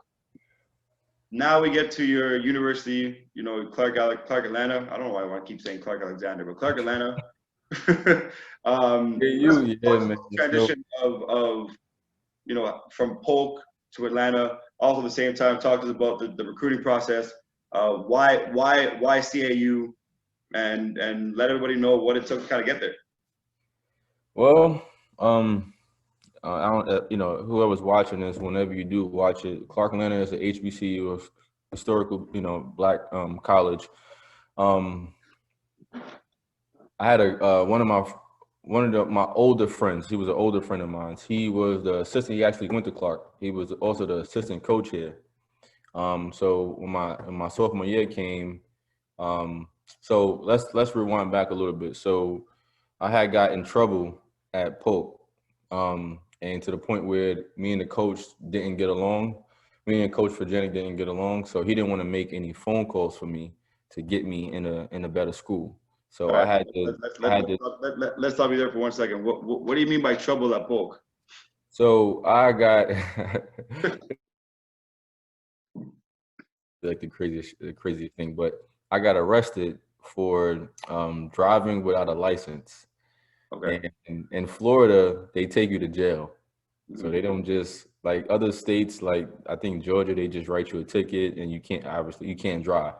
Now we get to your university. You know, Clark Atlanta. I don't know why I want to keep saying Clark Alexander, but Clark Atlanta. Yeah, What's yeah, the man. So, transition of from Polk to Atlanta? Also, at the same time, talk to us about the recruiting process. Why CAU, and let everybody know what it took to kind of get there. well, I don't, whoever's watching this, whenever you do watch it, Clark Atlanta is a HBCU, historical, black college. Um, I had my older friends. He was an older friend of mine. He was the assistant. He actually went to Clark. He was also the assistant coach here. So when my sophomore year came, um, so let's rewind back a little bit. So I had got in trouble at Polk, and to the point where me and the coach didn't get along. Me and Coach Virginia didn't get along, so he didn't want to make any phone calls for me to get me in a better school. So All I right, had to I had to. let's stop you there for 1 second. What do you mean by trouble at Polk? So I got like the craziest thing, but I got arrested for driving without a license. Okay. And in Florida, they take you to jail. So Mhm. they don't just like other states, like I think Georgia, they just write you a ticket and you can't drive.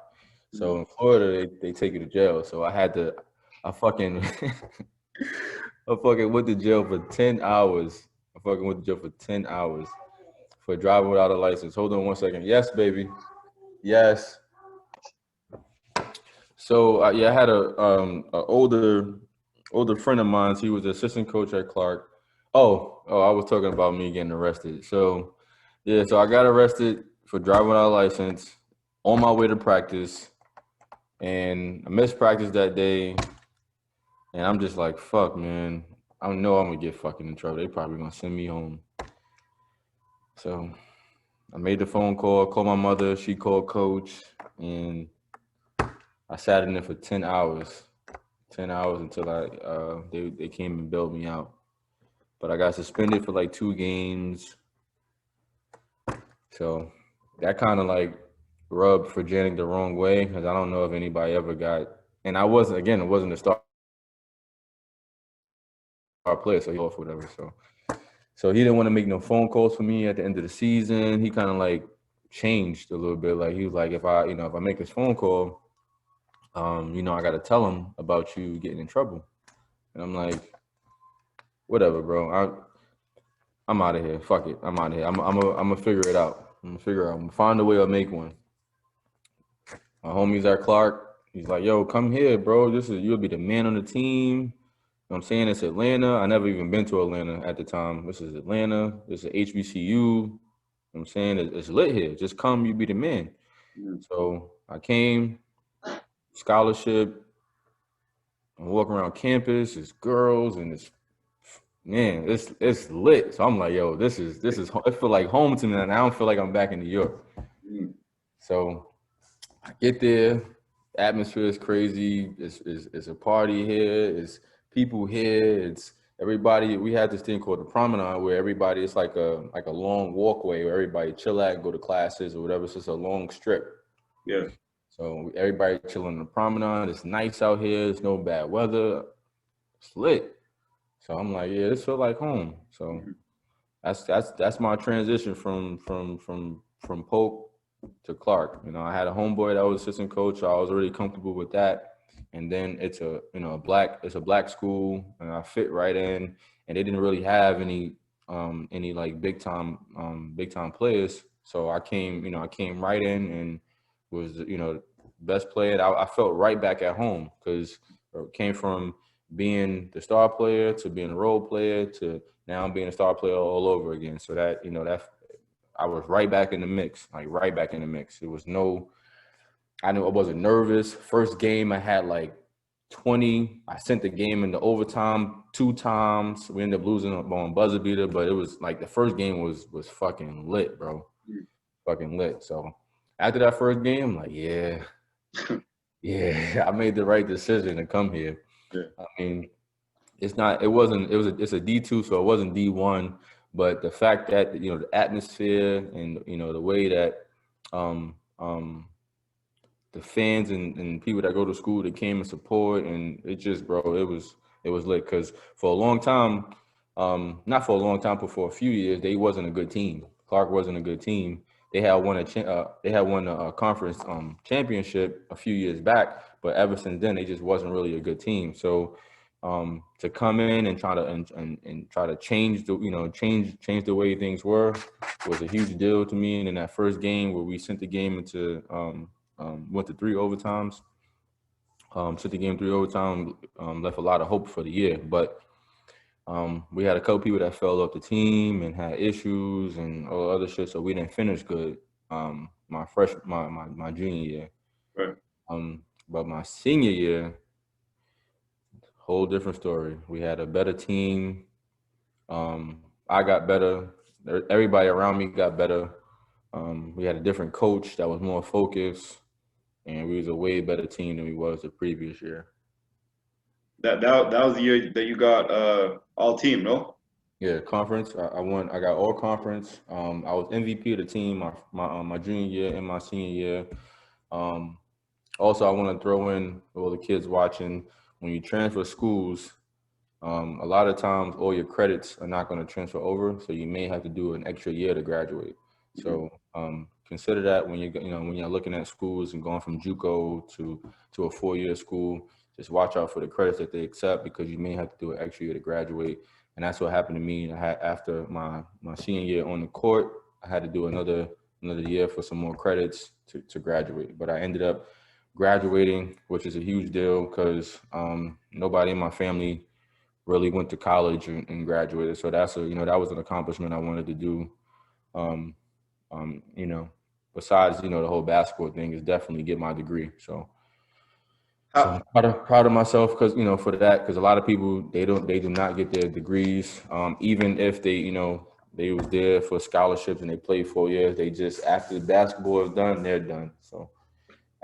So Mhm. in Florida, they take you to jail. So I fucking, I fucking went to jail for 10 hours. I fucking went to jail for 10 hours for driving without a license. Hold on 1 second. Yes, baby. Yes. So yeah, I had a older friend of mine. He was the assistant coach at Clark. Oh, I was talking about me getting arrested. So yeah, so I got arrested for driving without a license on my way to practice, and I missed practice that day. And I'm just like, fuck, man. I know I'm gonna get fucking in trouble. They probably gonna send me home. So I made the phone call, called my mother. She called coach, and I sat in there for 10 hours. 10 hours until they came and bailed me out. But I got suspended for like 2 games. So that kind of like rubbed for Janik the wrong way because I don't know if anybody ever got. And it wasn't a star player, so he off whatever. So he didn't want to make no phone calls for me at the end of the season. He kind of like changed a little bit. Like he was like, if I make this phone call, I got to tell him about you getting in trouble. And I'm like, whatever, bro. I'm out of here. Fuck it. I'm out of here. I'm gonna figure it out. I'm gonna find a way to make one. My homies at Clark, he's like, yo, come here, bro. You'll be the man on the team. I'm saying it's Atlanta. I never even been to Atlanta at the time. This is Atlanta. This is HBCU. I'm saying it's lit here. Just come, you be the man. Mm. So I came, scholarship. I walk around campus. It's girls and it's man. It's lit. So I'm like, yo, this is. It feel like home to me, and I don't feel like I'm back in New York. Mm. So I get there, atmosphere is crazy. It's a party here. It's people here. It's everybody. We had this thing called the promenade where everybody. It's like a long walkway where everybody chill at, go to classes or whatever. It's just a long strip. Yeah. So everybody chilling on the promenade. It's nice out here. It's no bad weather. It's lit. So I'm like, yeah, this feel like home. So Mhm. that's my transition from Polk to Clark. You know, I had a homeboy that was assistant coach. So I was already comfortable with that. And then it's a black school, and I fit right in. And they didn't really have any like big time players. So I came right in and was best player. I felt right back at home because it came from being the star player to being a role player to now I'm being a star player all over again. So that I was right back in the mix, like right back in the mix. It was no, I knew I wasn't nervous. First game I had like 20. I sent the game into overtime 2 times. We ended up losing on buzzer beater, but it was like the first game was fucking lit, bro. Mm. Fucking lit. So after that first game, I'm like, yeah, yeah, I made the right decision to come here. Yeah. I mean, it's a D2, so it wasn't D1, but the fact that the atmosphere and the way that um um the fans and people that go to school that came and support, and it just, bro, it was lit because for a long time, not for a long time, but for a few years, they wasn't a good team. Clark wasn't a good team. They had won a conference championship a few years back, but ever since then they just wasn't really a good team. So to come in and try to change change the way things were was a huge deal to me. And in that first game where we sent the game into went to 3 overtimes, sent the game 3 overtime, left a lot of hope for the year. But we had a couple people that fell off the team and had issues and all other shit, so we didn't finish good. My junior year. Right. But my senior year, whole different story. We had a better team. I got better. Everybody around me got better. We had a different coach that was more focused, and we was a way better team than we was the previous year. That was the year that you got all team, no? Yeah, conference. I won. I got all conference. I was MVP of the team my junior year and my senior year. Um, Also, I want to throw in all the kids watching. When you transfer schools, a lot of times all your credits are not going to transfer over, so you may have to do an extra year to graduate. Mhm. So consider that when when you're looking at schools and going from JUCO to a 4-year school. Just watch out for the credits that they accept because you may have to do an extra year to graduate. And that's what happened to me. I had after my senior year on the court, I had to do another year for some more credits to graduate. But I ended up graduating, which is a huge deal because nobody in my family really went to college and graduated. So that was an accomplishment I wanted to do. Um, you know, besides the whole basketball thing is definitely get my degree. So How, I'm proud of myself because for that, because a lot of people they do not get their degrees, even if they was there for scholarships and they played 4 years. They just after basketball is done, they're done. So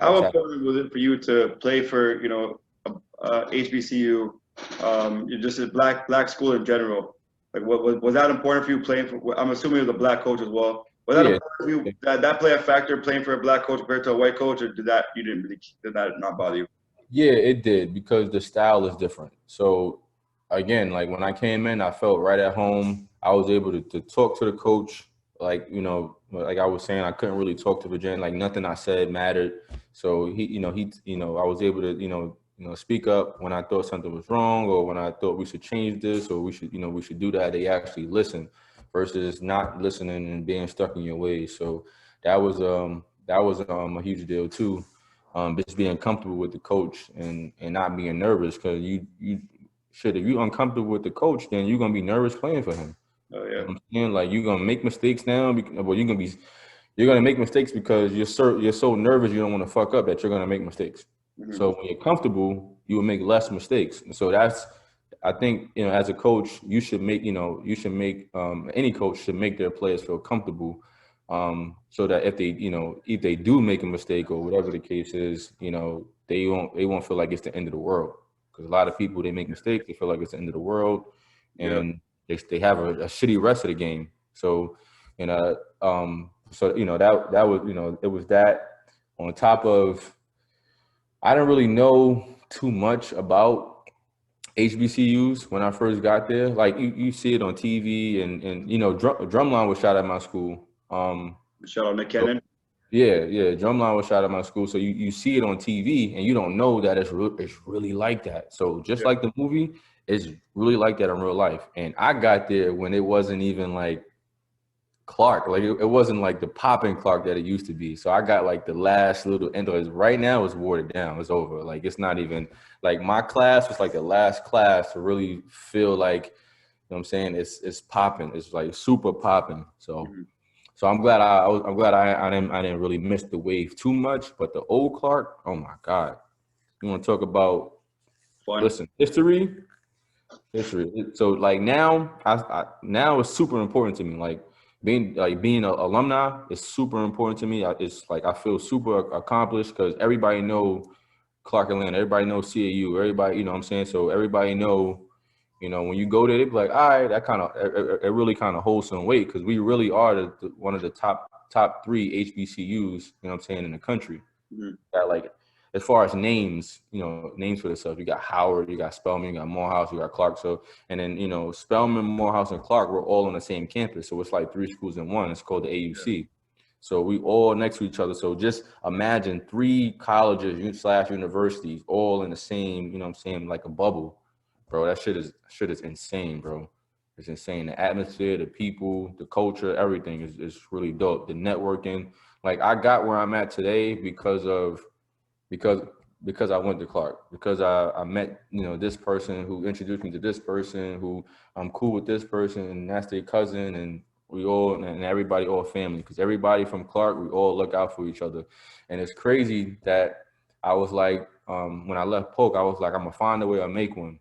I how try. important was it for you to play for HBCU, just a black school in general? Like, what was that important for you playing for? I'm assuming it was a black coach as well. Was that Yeah, important for you? That play a factor playing for a black coach compared to a white coach, or did that not bother you? yeah, it did because the style is different. So again, like when I came in, I felt right at home. I was able to talk to the coach. Like I was saying, I couldn't really talk to Virginia. Like nothing I said mattered. So I was able to, speak up when I thought something was wrong or when I thought we should change this or we should do that. They actually listen versus not listening and being stuck in your ways. So that was a huge deal too. Just being comfortable with the coach and not being nervous because you shit, if you uncomfortable with the coach, then you're gonna be nervous playing for him. Oh You yeah. know what I'm saying? Like you're gonna make mistakes now. Well, you're gonna make mistakes because you're so nervous you don't want to fuck up that you're gonna make mistakes. Hmm. So when you're comfortable, you will make less mistakes. And so that's, I think, as a coach, any coach should make their players feel comfortable, so that if they do make a mistake or whatever the case is, they won't feel like it's the end of the world. Because a lot of people, they make mistakes, they feel like it's the end of the world, Yeah. and they have a shitty rest of the game. So, that was, it was that on top of, I didn't really know too much about HBCUs when I first got there. Like you see it on TV, and Drumline was shot at my school. Shout out Nick So, Cannon. yeah, Drumline was shot at my school. So you see it on TV, and you don't know that it's really like that. So just Yeah. like the movie, it's really like that in real life. And I got there when it wasn't even like Clark. Like it wasn't like the popping Clark that it used to be. So I got like the last little end. Right now it's watered down. It's over. Like it's not even like my class was like the last class to really feel like, what I'm saying, it's popping. It's like super popping. So Hmm. I'm glad I didn't really miss the wave too much. But the old Clark, oh my God. You want to talk about, Fun. listen, history. So like now, now it's super important to me. Like being an alumni is super important to me. It's like I feel super accomplished because everybody know Clark Atlanta, everybody knows CAU, everybody, what I'm saying. So everybody know, when you go there, they be like, all right, that kind of it really kind of holds some weight because we really are one of the top three HBCUs, what I'm saying, in the country. Hmm. That, like, as far as names, names for themselves. You got Howard, you got Spelman, you got Morehouse, you got Clark. So, and then, Spelman, Morehouse, and Clark were all on the same campus. So it's like three schools in one. It's called the AUC. So we all next to each other. So just imagine three colleges slash universities all in the same, what I'm saying, like a bubble, bro. That shit is insane, bro. It's insane. The atmosphere, the people, the culture, everything is really dope. The networking, like I got where I'm at today because because I went to Clark, because I met, this person who introduced me to this person, who I'm cool with this person, and that's their cousin, and we all, and everybody, all family, because everybody from Clark, we all look out for each other. And it's crazy that I was like, when I left Polk, I was like, I'm gonna find a way to make one,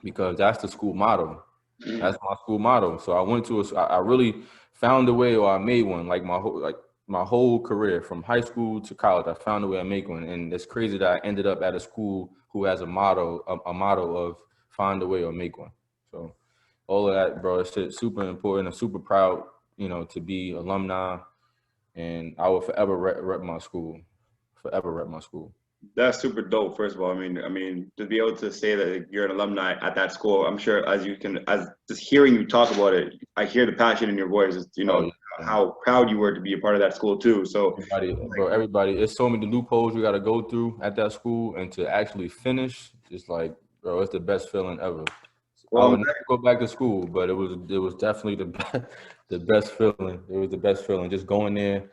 because that's the school motto. Hmm. That's my school motto. So I went to I really found a way, or I made one. Like my whole career from high school to college, I found a way to make one. And it's crazy that I ended up at a school who has a motto, a motto of find a way or make one. So all of that, bro, it's super important. I'm super proud, to be alumni, and I will forever rep my school. Forever rep my school. That's super dope. First of all, I mean, to be able to say that you're an alumni at that school, I'm sure as just hearing you talk about it, I hear the passion in your voice. It's, Oh yeah. how proud you were to be a part of that school too. So, Everybody, it's so many loopholes you got to go through at that school, and to actually finish, it's like, bro, it's the best feeling ever. I well, would never go back to school, but it was definitely the best feeling. It was the best feeling, just going there,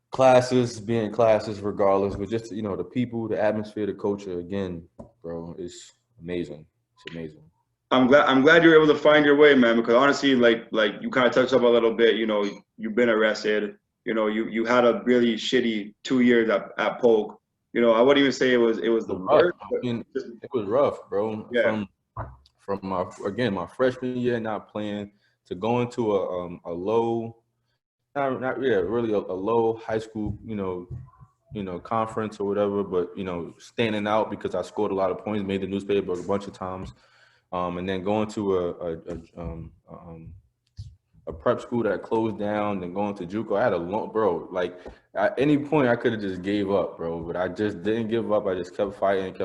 classes, being in classes regardless, but just, the people, the atmosphere, the culture. Again, bro, it's amazing. It's amazing. I'm glad you're able to find your way, man. Because honestly, like you kind of touched up a little bit. You've been arrested. You had a really shitty 2 years at Polk. I wouldn't even say it was It the was rough. worst, but I mean, just it was rough, bro. yeah. From my freshman year not playing to going to a low, not yeah, really a low high school, conference or whatever, but standing out because I scored a lot of points, made the newspaper a bunch of times, and then going to a prep school that closed down, then going to JUCO. I had a long, bro. Like at any point, I could have just gave up, bro, but I just didn't give up. I just kept fighting,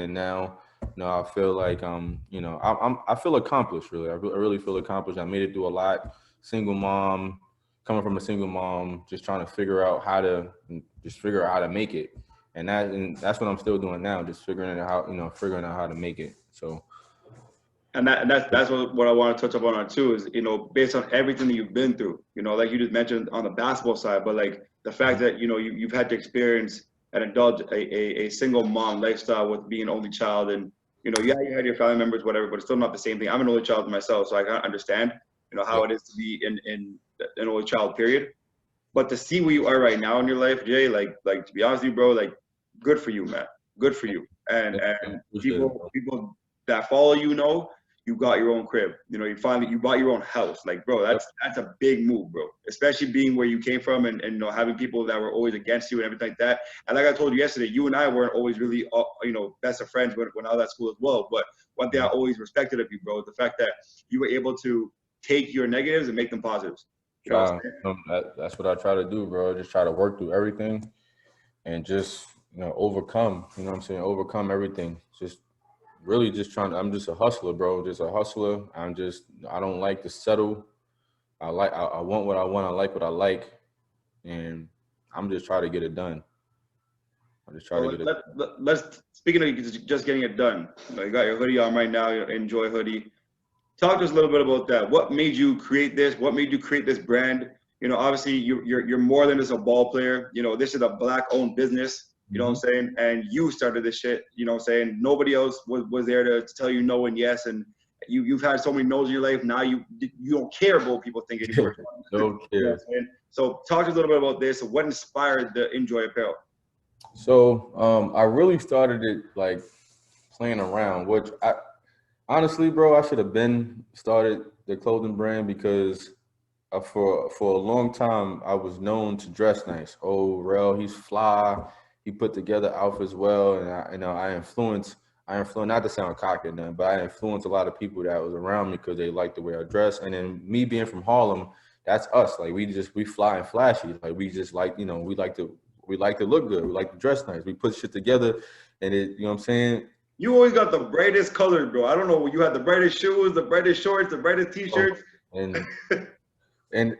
and now, I feel like I feel accomplished. Really, I really feel accomplished. I made it through a lot. Single mom, coming from a single mom, just trying to figure out how to make it, and that's what I'm still doing now, just figuring out how to make it. So. And that's what I want to touch upon too is, based on everything that you've been through, like you just mentioned on the basketball side, but like the fact that you've had to experience and indulge a single mom lifestyle with being an only child, and You know, yeah, you had your family members, whatever, but it's still not the same thing. I'm an only child myself, so I kind of understand, you know, how Yeah. it is to be in an only child period. But to see where you are right now in your life, Jay, like to be honest with you, bro, like good for you, man. Good for you. And Thank you. and Appreciate it, people that follow you know you got your own crib. You know, you bought your own house. Like, bro, bro. that's a big move, bro. Especially being where you came from and you know having people that were always against you and everything like that. And like I told you yesterday, you and I weren't always really you know best of friends when I was at school as well. But one thing I always respected of you, bro, is the fact that you were able to take your negatives and make them positives. You know what I'm saying? That's what I try to do, bro. Just try to work through everything and just, overcome, what I'm saying, overcome everything. Just really just I'm just a hustler, bro. Just a hustler. I don't like to settle. I want what I want. I like what I like. And I'm just trying to get it done. I just try to So get it. let's speaking of just getting it done. You know, you got your hoodie on right now, your Enjoy hoodie. Talk to us a little bit about that. What made you create this? What made you create this brand? You know, obviously you're more than just a ball player. You know, this is a black-owned business. You know what I'm Mhm. saying? And you started this shit. You know what I'm saying? Nobody else was there to tell you no and yes. And you've had so many no's in your life. Now you don't care about what people think anymore. No You know what care. I'm saying? So talk to us a little bit about this. What inspired the Enjoy apparel? So I really started it like playing around, which I honestly, bro, I should have been started the clothing brand because for a long time I was known to dress nice. Oh, Rel, he's fly. He put together outfits well, and I influenced not to sound cocky or nothing, but I influenced a lot of people that was around me because they liked the way I dress. And then me being from Harlem, that's us. Like we fly and flashy. Like we just like we like to look good. We like to dress nice. We put shit together, and what I'm saying. You always got the brightest colors, bro. I don't know. You had the brightest shoes, the brightest shorts, the brightest Oh, t-shirts. and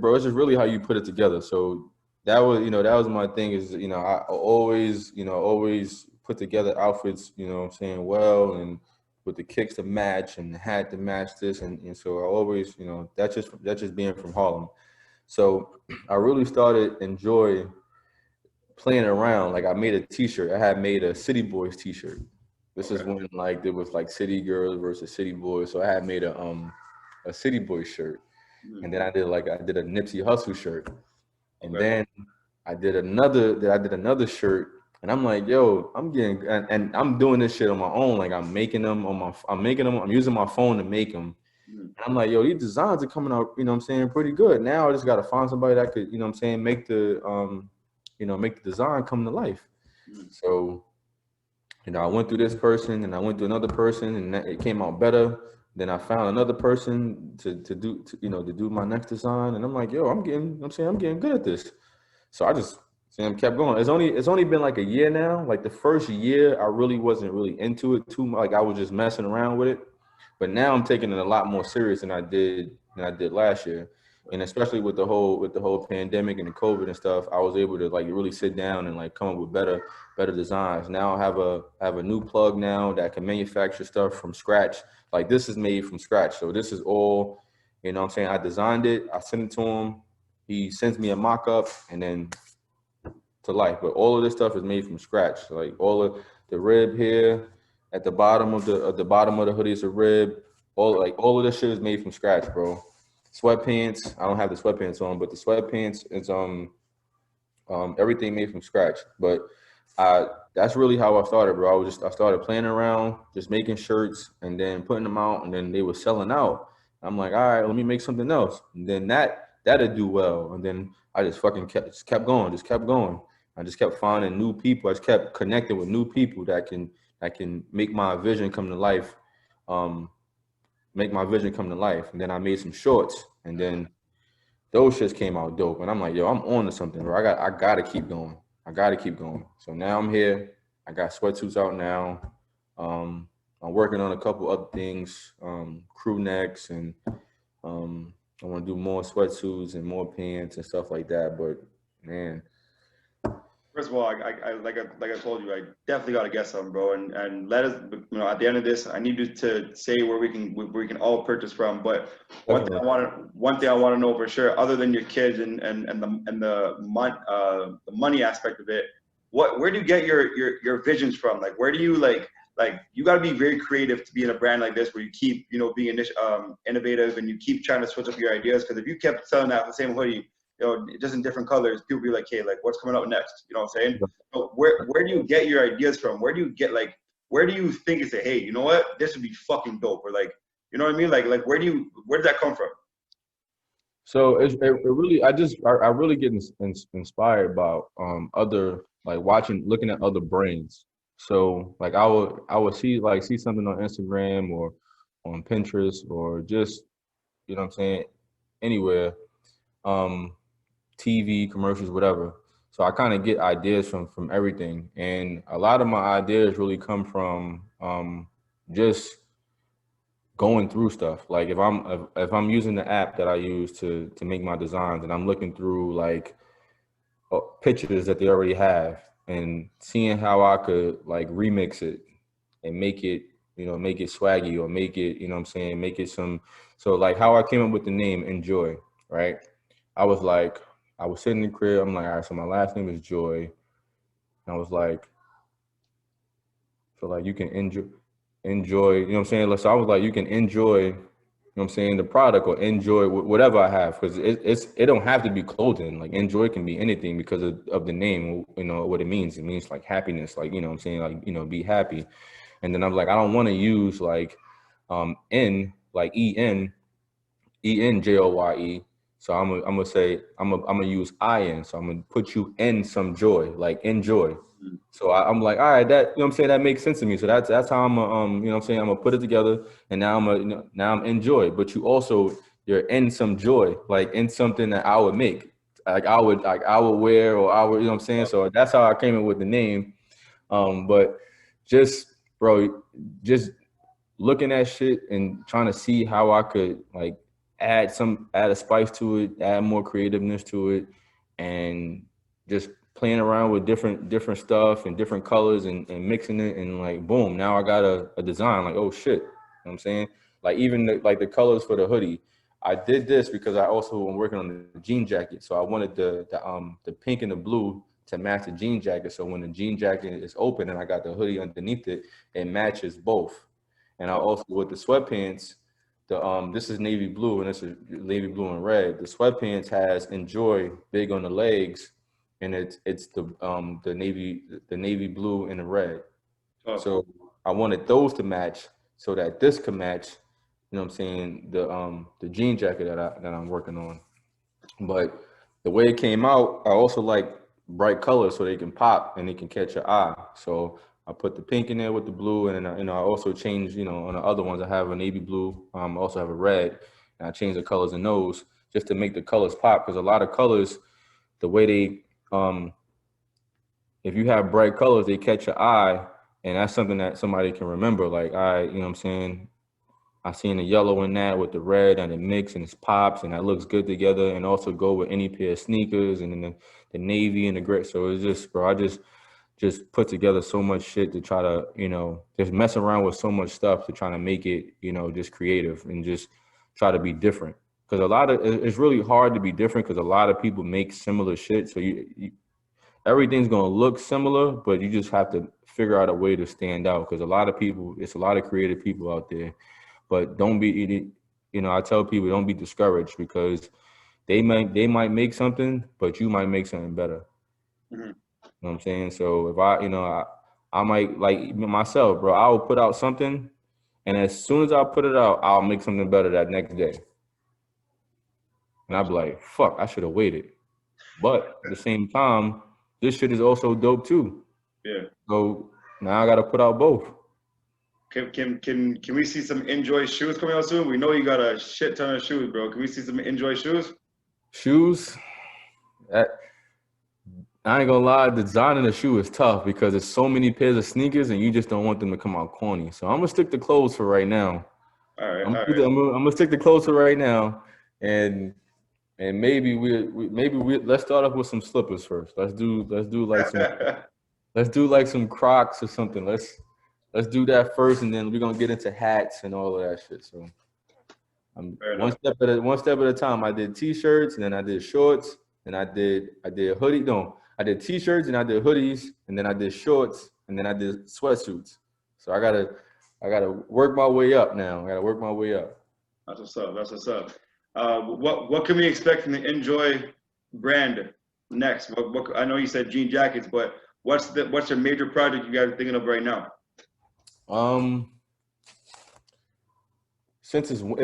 bro, it's just really how you put it together. So that was my thing is, I always put together outfits, I'm saying, well, and with the kicks to match and the hat to match this. And so I always, that's just being from Harlem. So I really started enjoy playing around. Like I made a t-shirt. I had made a City Boys t-shirt. This is Okay. when like there was like City Girls versus City Boys. So I had made a City Boys shirt. Mm. And then I did a Nipsey Hussle shirt, and Okay. then I did another shirt, and I'm like, yo, I'm getting and I'm doing this shit on my own. Like I'm using my phone to make them. Mm. And I'm like, yo, these designs are coming out, what I'm saying, pretty good. Now I just gotta find somebody that could, what I'm saying, make the design come to life. Mm. So I went through this person and I went to another person and it came out better. Then I found another person to do my next design. And I'm like, yo, I'm getting good at this. So I just kept going. It's only been like a year now. Like the first year, I really wasn't really into it too much. Like I was just messing around with it. But now I'm taking it a lot more serious than I did last year. And especially with the whole pandemic and the COVID and stuff, I was able to like really sit down and like come up with better designs. Now I have a new plug now that can manufacture stuff from scratch. Like this is made from scratch. So this is all, what I'm saying, I designed it, I send it to him, he sends me a mock-up and then to life. But all of this stuff is made from scratch. Like all of the rib here at the bottom of the hoodie is a rib. All of this shit is made from scratch, bro. Sweatpants, I don't have the sweatpants on, but the sweatpants is everything made from scratch. But that's really how I started, bro. I started playing around, just making shirts and then putting them out, and then they were selling out. I'm like, all right, let me make something else. And then that'd do well. And then I just fucking kept going, just kept going. I just kept finding new people. I just kept connecting with new people that can make my vision come to life. Um, make my vision come to life. And then I made some shorts, and then those shits came out dope. And I'm like, yo, I'm on to something, bro. I gotta keep going. I gotta keep going. So now I'm here. I got sweatsuits out now. I'm working on a couple other things, crew necks, and I want to do more sweatsuits and more pants and stuff like that. But man, First of all, like I told you, I definitely got to get some, bro. And let us, you know, at the end of this, I need you to say where we can all purchase from. But definitely. one thing I want to know for sure, other than your kids the money aspect of it, where do you get your visions from? Like, where do you like you got to be very creative to be in a brand like this where you keep, you know, being innovative and you keep trying to switch up your ideas. Because if you kept selling that the same hoodie, you know, just in different colors, people be like, hey, like what's coming out next? You know what I'm saying? So where do you get your ideas from? Where do you get like, where do you think and say, hey, you know what, this would be fucking dope? Or like, you know what I mean? Like where does that come from? So it really, I really get inspired by other, like looking at other brands. So like I would see something on Instagram or on Pinterest or just, you know what I'm saying, anywhere, um, TV commercials, whatever. So I kind of get ideas from everything, and a lot of my ideas really come from just going through stuff. Like if I'm using the app that I use to make my designs, and I'm looking through like pictures that they already have, and seeing how I could like remix it and make it, you know, make it swaggy or make it, you know what I'm saying, make it some. So like how I came up with the name Enjoy, right? I was like, I was sitting in the crib. I'm like, all right, so my last name is Joy. And I was like, so like you can enjoy, you know what I'm saying? So I was like, you can enjoy, you know what I'm saying, the product or enjoy whatever I have, because it don't have to be clothing. Like enjoy can be anything because of the name, you know what it means. It means like happiness, like, you know what I'm saying, like, you know, be happy. And then I'm like, I don't want to use like N, like ENJOYE. So I'm gonna say I'm gonna use IN. So I'm gonna put you in some joy, like enjoy. So I'm like, all right, that, you know what I'm saying, that makes sense to me. So that's how I'm gonna, you know what I'm saying, I'm gonna put it together, and now now I'm enjoy. But you're in some joy, like in something that I would make, like I would wear, or I would, you know what I'm saying. So that's how I came in with the name. But just, bro, just looking at shit and trying to see how I could like add a spice to it, add more creativeness to it, and just playing around with different stuff and different colors, and mixing it, and like boom, now I got a design. Like, oh shit, you know what I'm saying? Like even like the colors for the hoodie. I did this because I also am working on the jean jacket. So I wanted the pink and the blue to match the jean jacket. So when the jean jacket is open and I got the hoodie underneath it, it matches both. And I also, with the sweatpants, this is navy blue and this is navy blue and red. The sweatpants has enjoy big on the legs, and it's the navy blue and the red. Oh, So I wanted those to match so that this could match, you know what I'm saying, the jean jacket that I'm working on. But the way it came out, I also like bright colors so they can pop and they can catch your eye. So I put the pink in there with the blue, and then I also changed, on the other ones I have a navy blue, also have a red, and I changed the colors in those just to make the colors pop, because a lot of colors, the way they if you have bright colors, they catch your eye, and that's something that somebody can remember. Like, you know what I'm saying, I seen the yellow in that with the red, and it mix and it pops, and that looks good together, and also go with any pair of sneakers, and then the navy and the gray. So it's just, bro, I just put together so much shit to try to, just mess around with so much stuff to try to make it, just creative and just try to be different. Because it's really hard to be different because a lot of people make similar shit. So everything's gonna look similar, but you just have to figure out a way to stand out. Because a lot of people, it's a lot of creative people out there, but don't be, I tell people, don't be discouraged, because they might make something, but you might make something better. mm-hmm. You know what I'm saying? So if I might, like myself, bro, I will put out something, and as soon as I put it out, I'll make something better that next day. And I'll be like, fuck, I should have waited. But at the same time, this shit is also dope too. Yeah. So now I got to put out both. Can we see some Enjoy shoes coming out soon? We know you got a shit ton of shoes, bro. Can we see some Enjoy shoes? Shoes? I ain't gonna lie, designing a shoe is tough because there's so many pairs of sneakers and you just don't want them to come out corny. So I'm gonna stick to clothes for right now. All right, I'm all gonna, right. I'm gonna, I'm gonna stick to clothes for right now, and maybe we let's start off with some slippers first. Let's do like some Crocs or something. Let's do that first, and then we're gonna get into hats and all of that shit. So Fair one enough. step at a time. I did t-shirts, and then I did shorts, and I did hoodie. No, I did t-shirts and I did hoodies, and then I did shorts, and then I did sweatsuits. So I gotta work my way up now. I gotta work my way up. That's what's up. That's what's up. What can we expect from the Enjoy brand next? I know you said jean jackets, but what's your major project you guys are thinking of right now? Since it's well,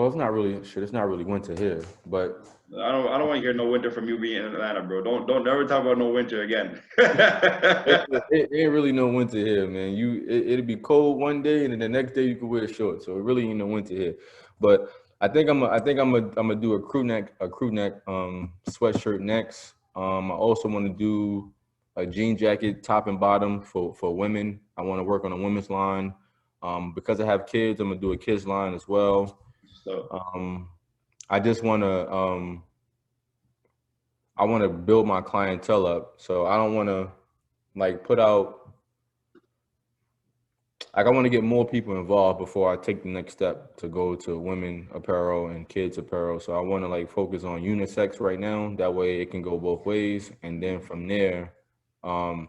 it's not really winter here, but I don't want to hear no winter from you being in Atlanta, bro. Don't ever talk about no winter again. it ain't really no winter here, man. It'll be cold one day, and then the next day you can wear shorts. So it really ain't no winter here. But I think I'm gonna do a crew neck sweatshirt next. I also want to do a jean jacket top and bottom for women. I want to work on a women's line. Because I have kids, I'm gonna do a kids line as well. So I just I want to build my clientele up. So I don't want to like put out, like I want to get more people involved before I take the next step to go to women apparel and kids apparel. So I want to like focus on unisex right now. That way it can go both ways. And then from there, kind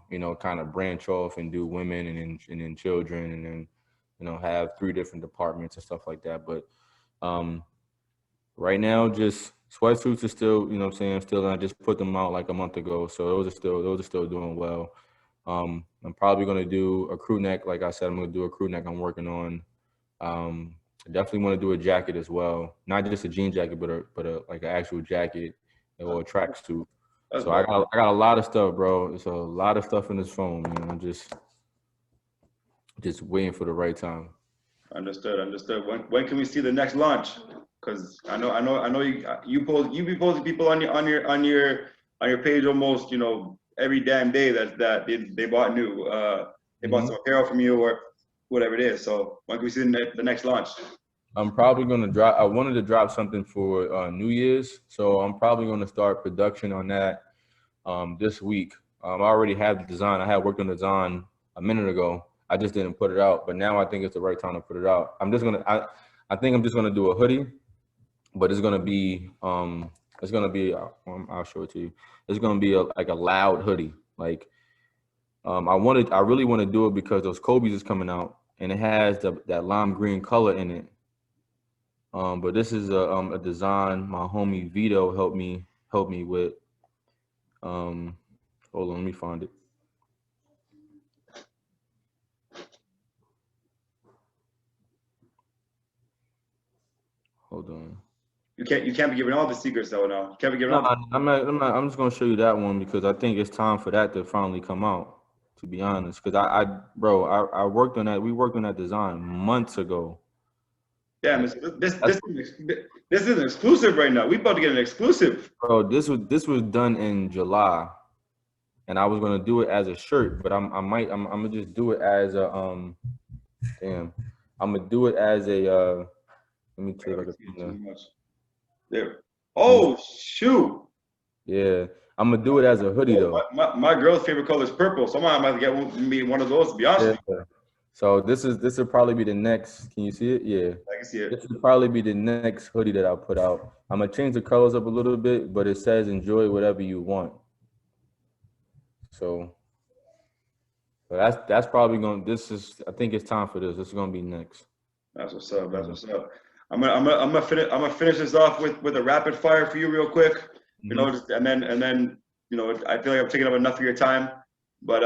of branch off and do women and then children, and then, have 3 different departments and stuff like that. But right now, just sweatsuits are still, you know what I'm saying, still, and I just put them out like a month ago. So those are still doing well. I'm probably gonna do a crew neck. Like I said, I'm gonna do a crew neck I'm working on. I definitely want to do a jacket as well. Not just a jean jacket, but a like an actual jacket or a tracksuit. So I got a lot of stuff, bro. It's a lot of stuff in this phone, man. I'm just waiting for the right time. Understood. When can we see the next launch? Because I know you be posting people on your page almost every damn day that they bought new they bought some apparel from you or whatever it is. So when can we see the next launch? I'm probably gonna drop. I wanted to drop something for New Year's, so I'm probably gonna start production on that this week. I already have the design. I had worked on the design a minute ago. I just didn't put it out, but now I think it's the right time to put it out. I think I'm just gonna do a hoodie, but it's gonna be I'll show it to you. It's gonna be like a loud hoodie. Like I really want to do it because those Kobe's is coming out and it has that lime green color in it. But this is a design my homie Vito helped me with. Hold on, let me find it. Hold on. You can't be giving all the secrets though now. You can't be giving all I'm not. I'm just gonna show you that one because I think it's time for that to finally come out. To be honest, because I worked on that. We worked on that design months ago. Yeah, this is an exclusive right now. We about to get an exclusive. Bro, this was done in July, and I was gonna do it as a shirt, but I'm gonna just do it as a I'm gonna do it as a let me tell you there. Oh shoot. Yeah, I'm gonna do it as a hoodie though. My girl's favorite color is purple, so I might get one of those to be honest. Yeah. So this will probably be the next. Can you see it? Yeah, I can see it. This will probably be the next hoodie that I'll put out. I'm gonna change the colors up a little bit, but it says enjoy whatever you want. So that's probably going. I think it's time for this. This is gonna be next. That's what's up. That's what's up. I'm gonna finish this off with a rapid fire for you real quick. And then I feel like I'm taking up enough of your time. But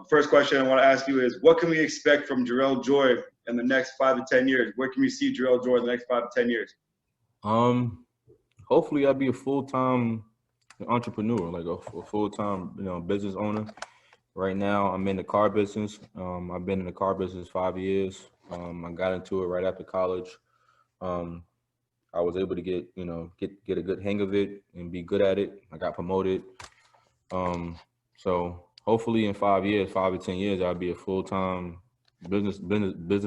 first question I want to ask you is, what can we expect from Jarrel Joye in the next 5 to 10 years? Where can we see Jarrel Joye in the next 5 to 10 years? Hopefully I'll be a full-time entrepreneur, like a full-time business owner. Right now I'm in the car business. I've been in the car business 5 years. I got into it right after college. I was able to get a good hang of it and be good at it. I got promoted. So hopefully in 5 to 10 years, I'll be a full-time business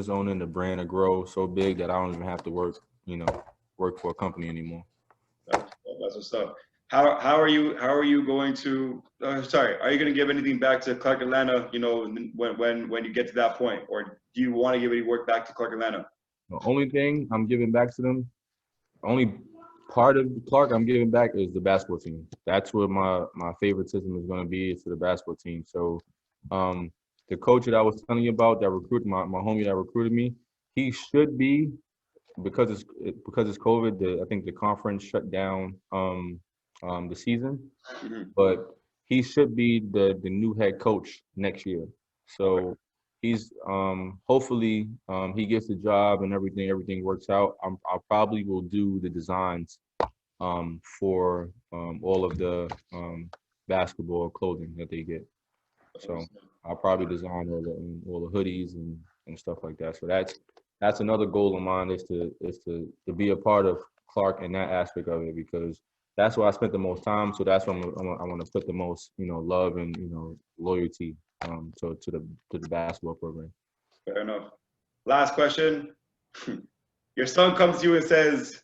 owner, and the brand will grow so big that I don't even have to work for a company anymore. That's what's up. How are you going to? Are you going to give anything back to Clark Atlanta? When you get to that point, or do you want to give any work back to Clark Atlanta? The only thing I'm giving back to them, only part of Clark I'm giving back is the basketball team. That's where my favoritism is going to be, is to the basketball team. So the coach that I was telling you about that recruited my homie that recruited me, he should be because it's COVID. I think the conference shut down the season, Hmm. but he should be the new head coach next year. Okay. So he's hopefully he gets the job and everything works out. I probably will do the designs for all of the basketball clothing that they get. So I'll probably design all the hoodies and stuff like that. So that's another goal of mine is to be a part of Clark in that aspect of it because that's where I spent the most time. So that's where I want to put the most love and loyalty to the basketball program. Fair enough. Last question. Your son comes to you and says,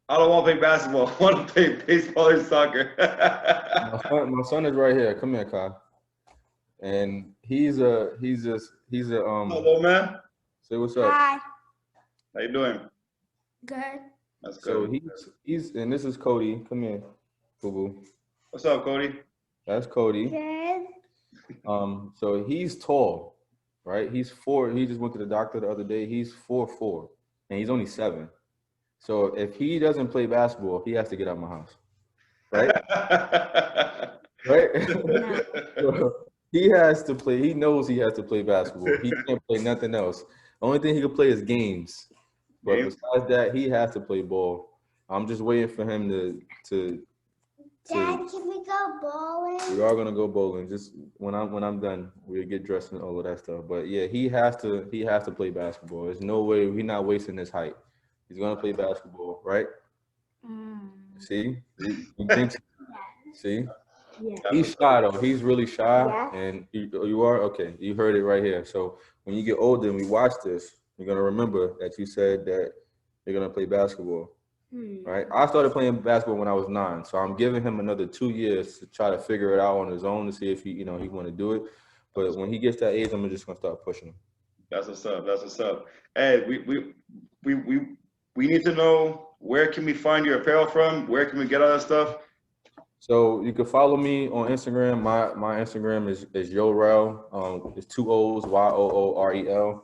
I don't want to play basketball. I want to play baseball or soccer. My son is right here. Come here, Kyle. And he's a Hello, man. say what's up. Hi. How you doing? Good. That's So good. he's and this is Cody. Come here, boo boo. What's up, Cody? That's Cody. Good. So he's tall, right? He's 4. He just went to the doctor the other day. He's 4'4", and he's only 7. So if he doesn't play basketball, he has to get out of my house, right? Right? So he has to play. He knows he has to play basketball. He can't play nothing else. The only thing he can play is games. But Games? besides that, he has to play ball. I'm just waiting for him to Dad, can we go bowling? We are gonna go bowling. Just when I'm done, we'll get dressed and all of that stuff. But yeah, he has to play basketball. There's no way he's not wasting his height. He's gonna play basketball, right? See, he thinks. See, Yeah. he's shy though. He's really shy, Yeah. and you are okay. You heard it right here. So when you get older and we watch this, you're gonna remember that you said that you're gonna play basketball. Right. I started playing basketball when I was 9, so I'm giving him another 2 years to try to figure it out on his own to see if he want to do it. But when he gets that age, I'm just gonna start pushing him. That's what's up. That's what's up. Hey, we need to know, where can we find your apparel from? Where can we get all that stuff? So you can follow me on Instagram. My Instagram is Jarrel. It's 2 O's, YOOREL.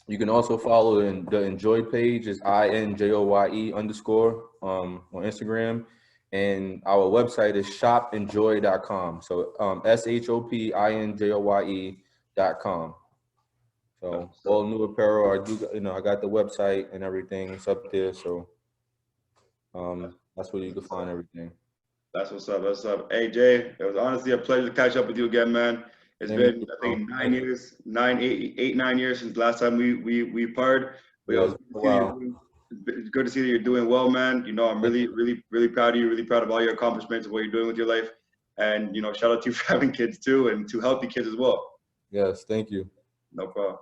You can also follow the Enjoy page is INJOYE _ on Instagram, and our website is shopinjoy.com. So SHOPINJOYE.com. So all new apparel. I got the website and everything. It's up there. So that's where you can find everything. That's what's up. That's what's up. Hey, Jay, it was honestly a pleasure to catch up with you again, man. It's been, I think, 9 years, 9 years since the last time we parted. But Yeah, it's good to see that you're doing well, man. I'm really, really, really proud of you. Really proud of all your accomplishments and what you're doing with your life. And shout out to you for having kids too, and 2 healthy kids as well. Yes, thank you. No problem.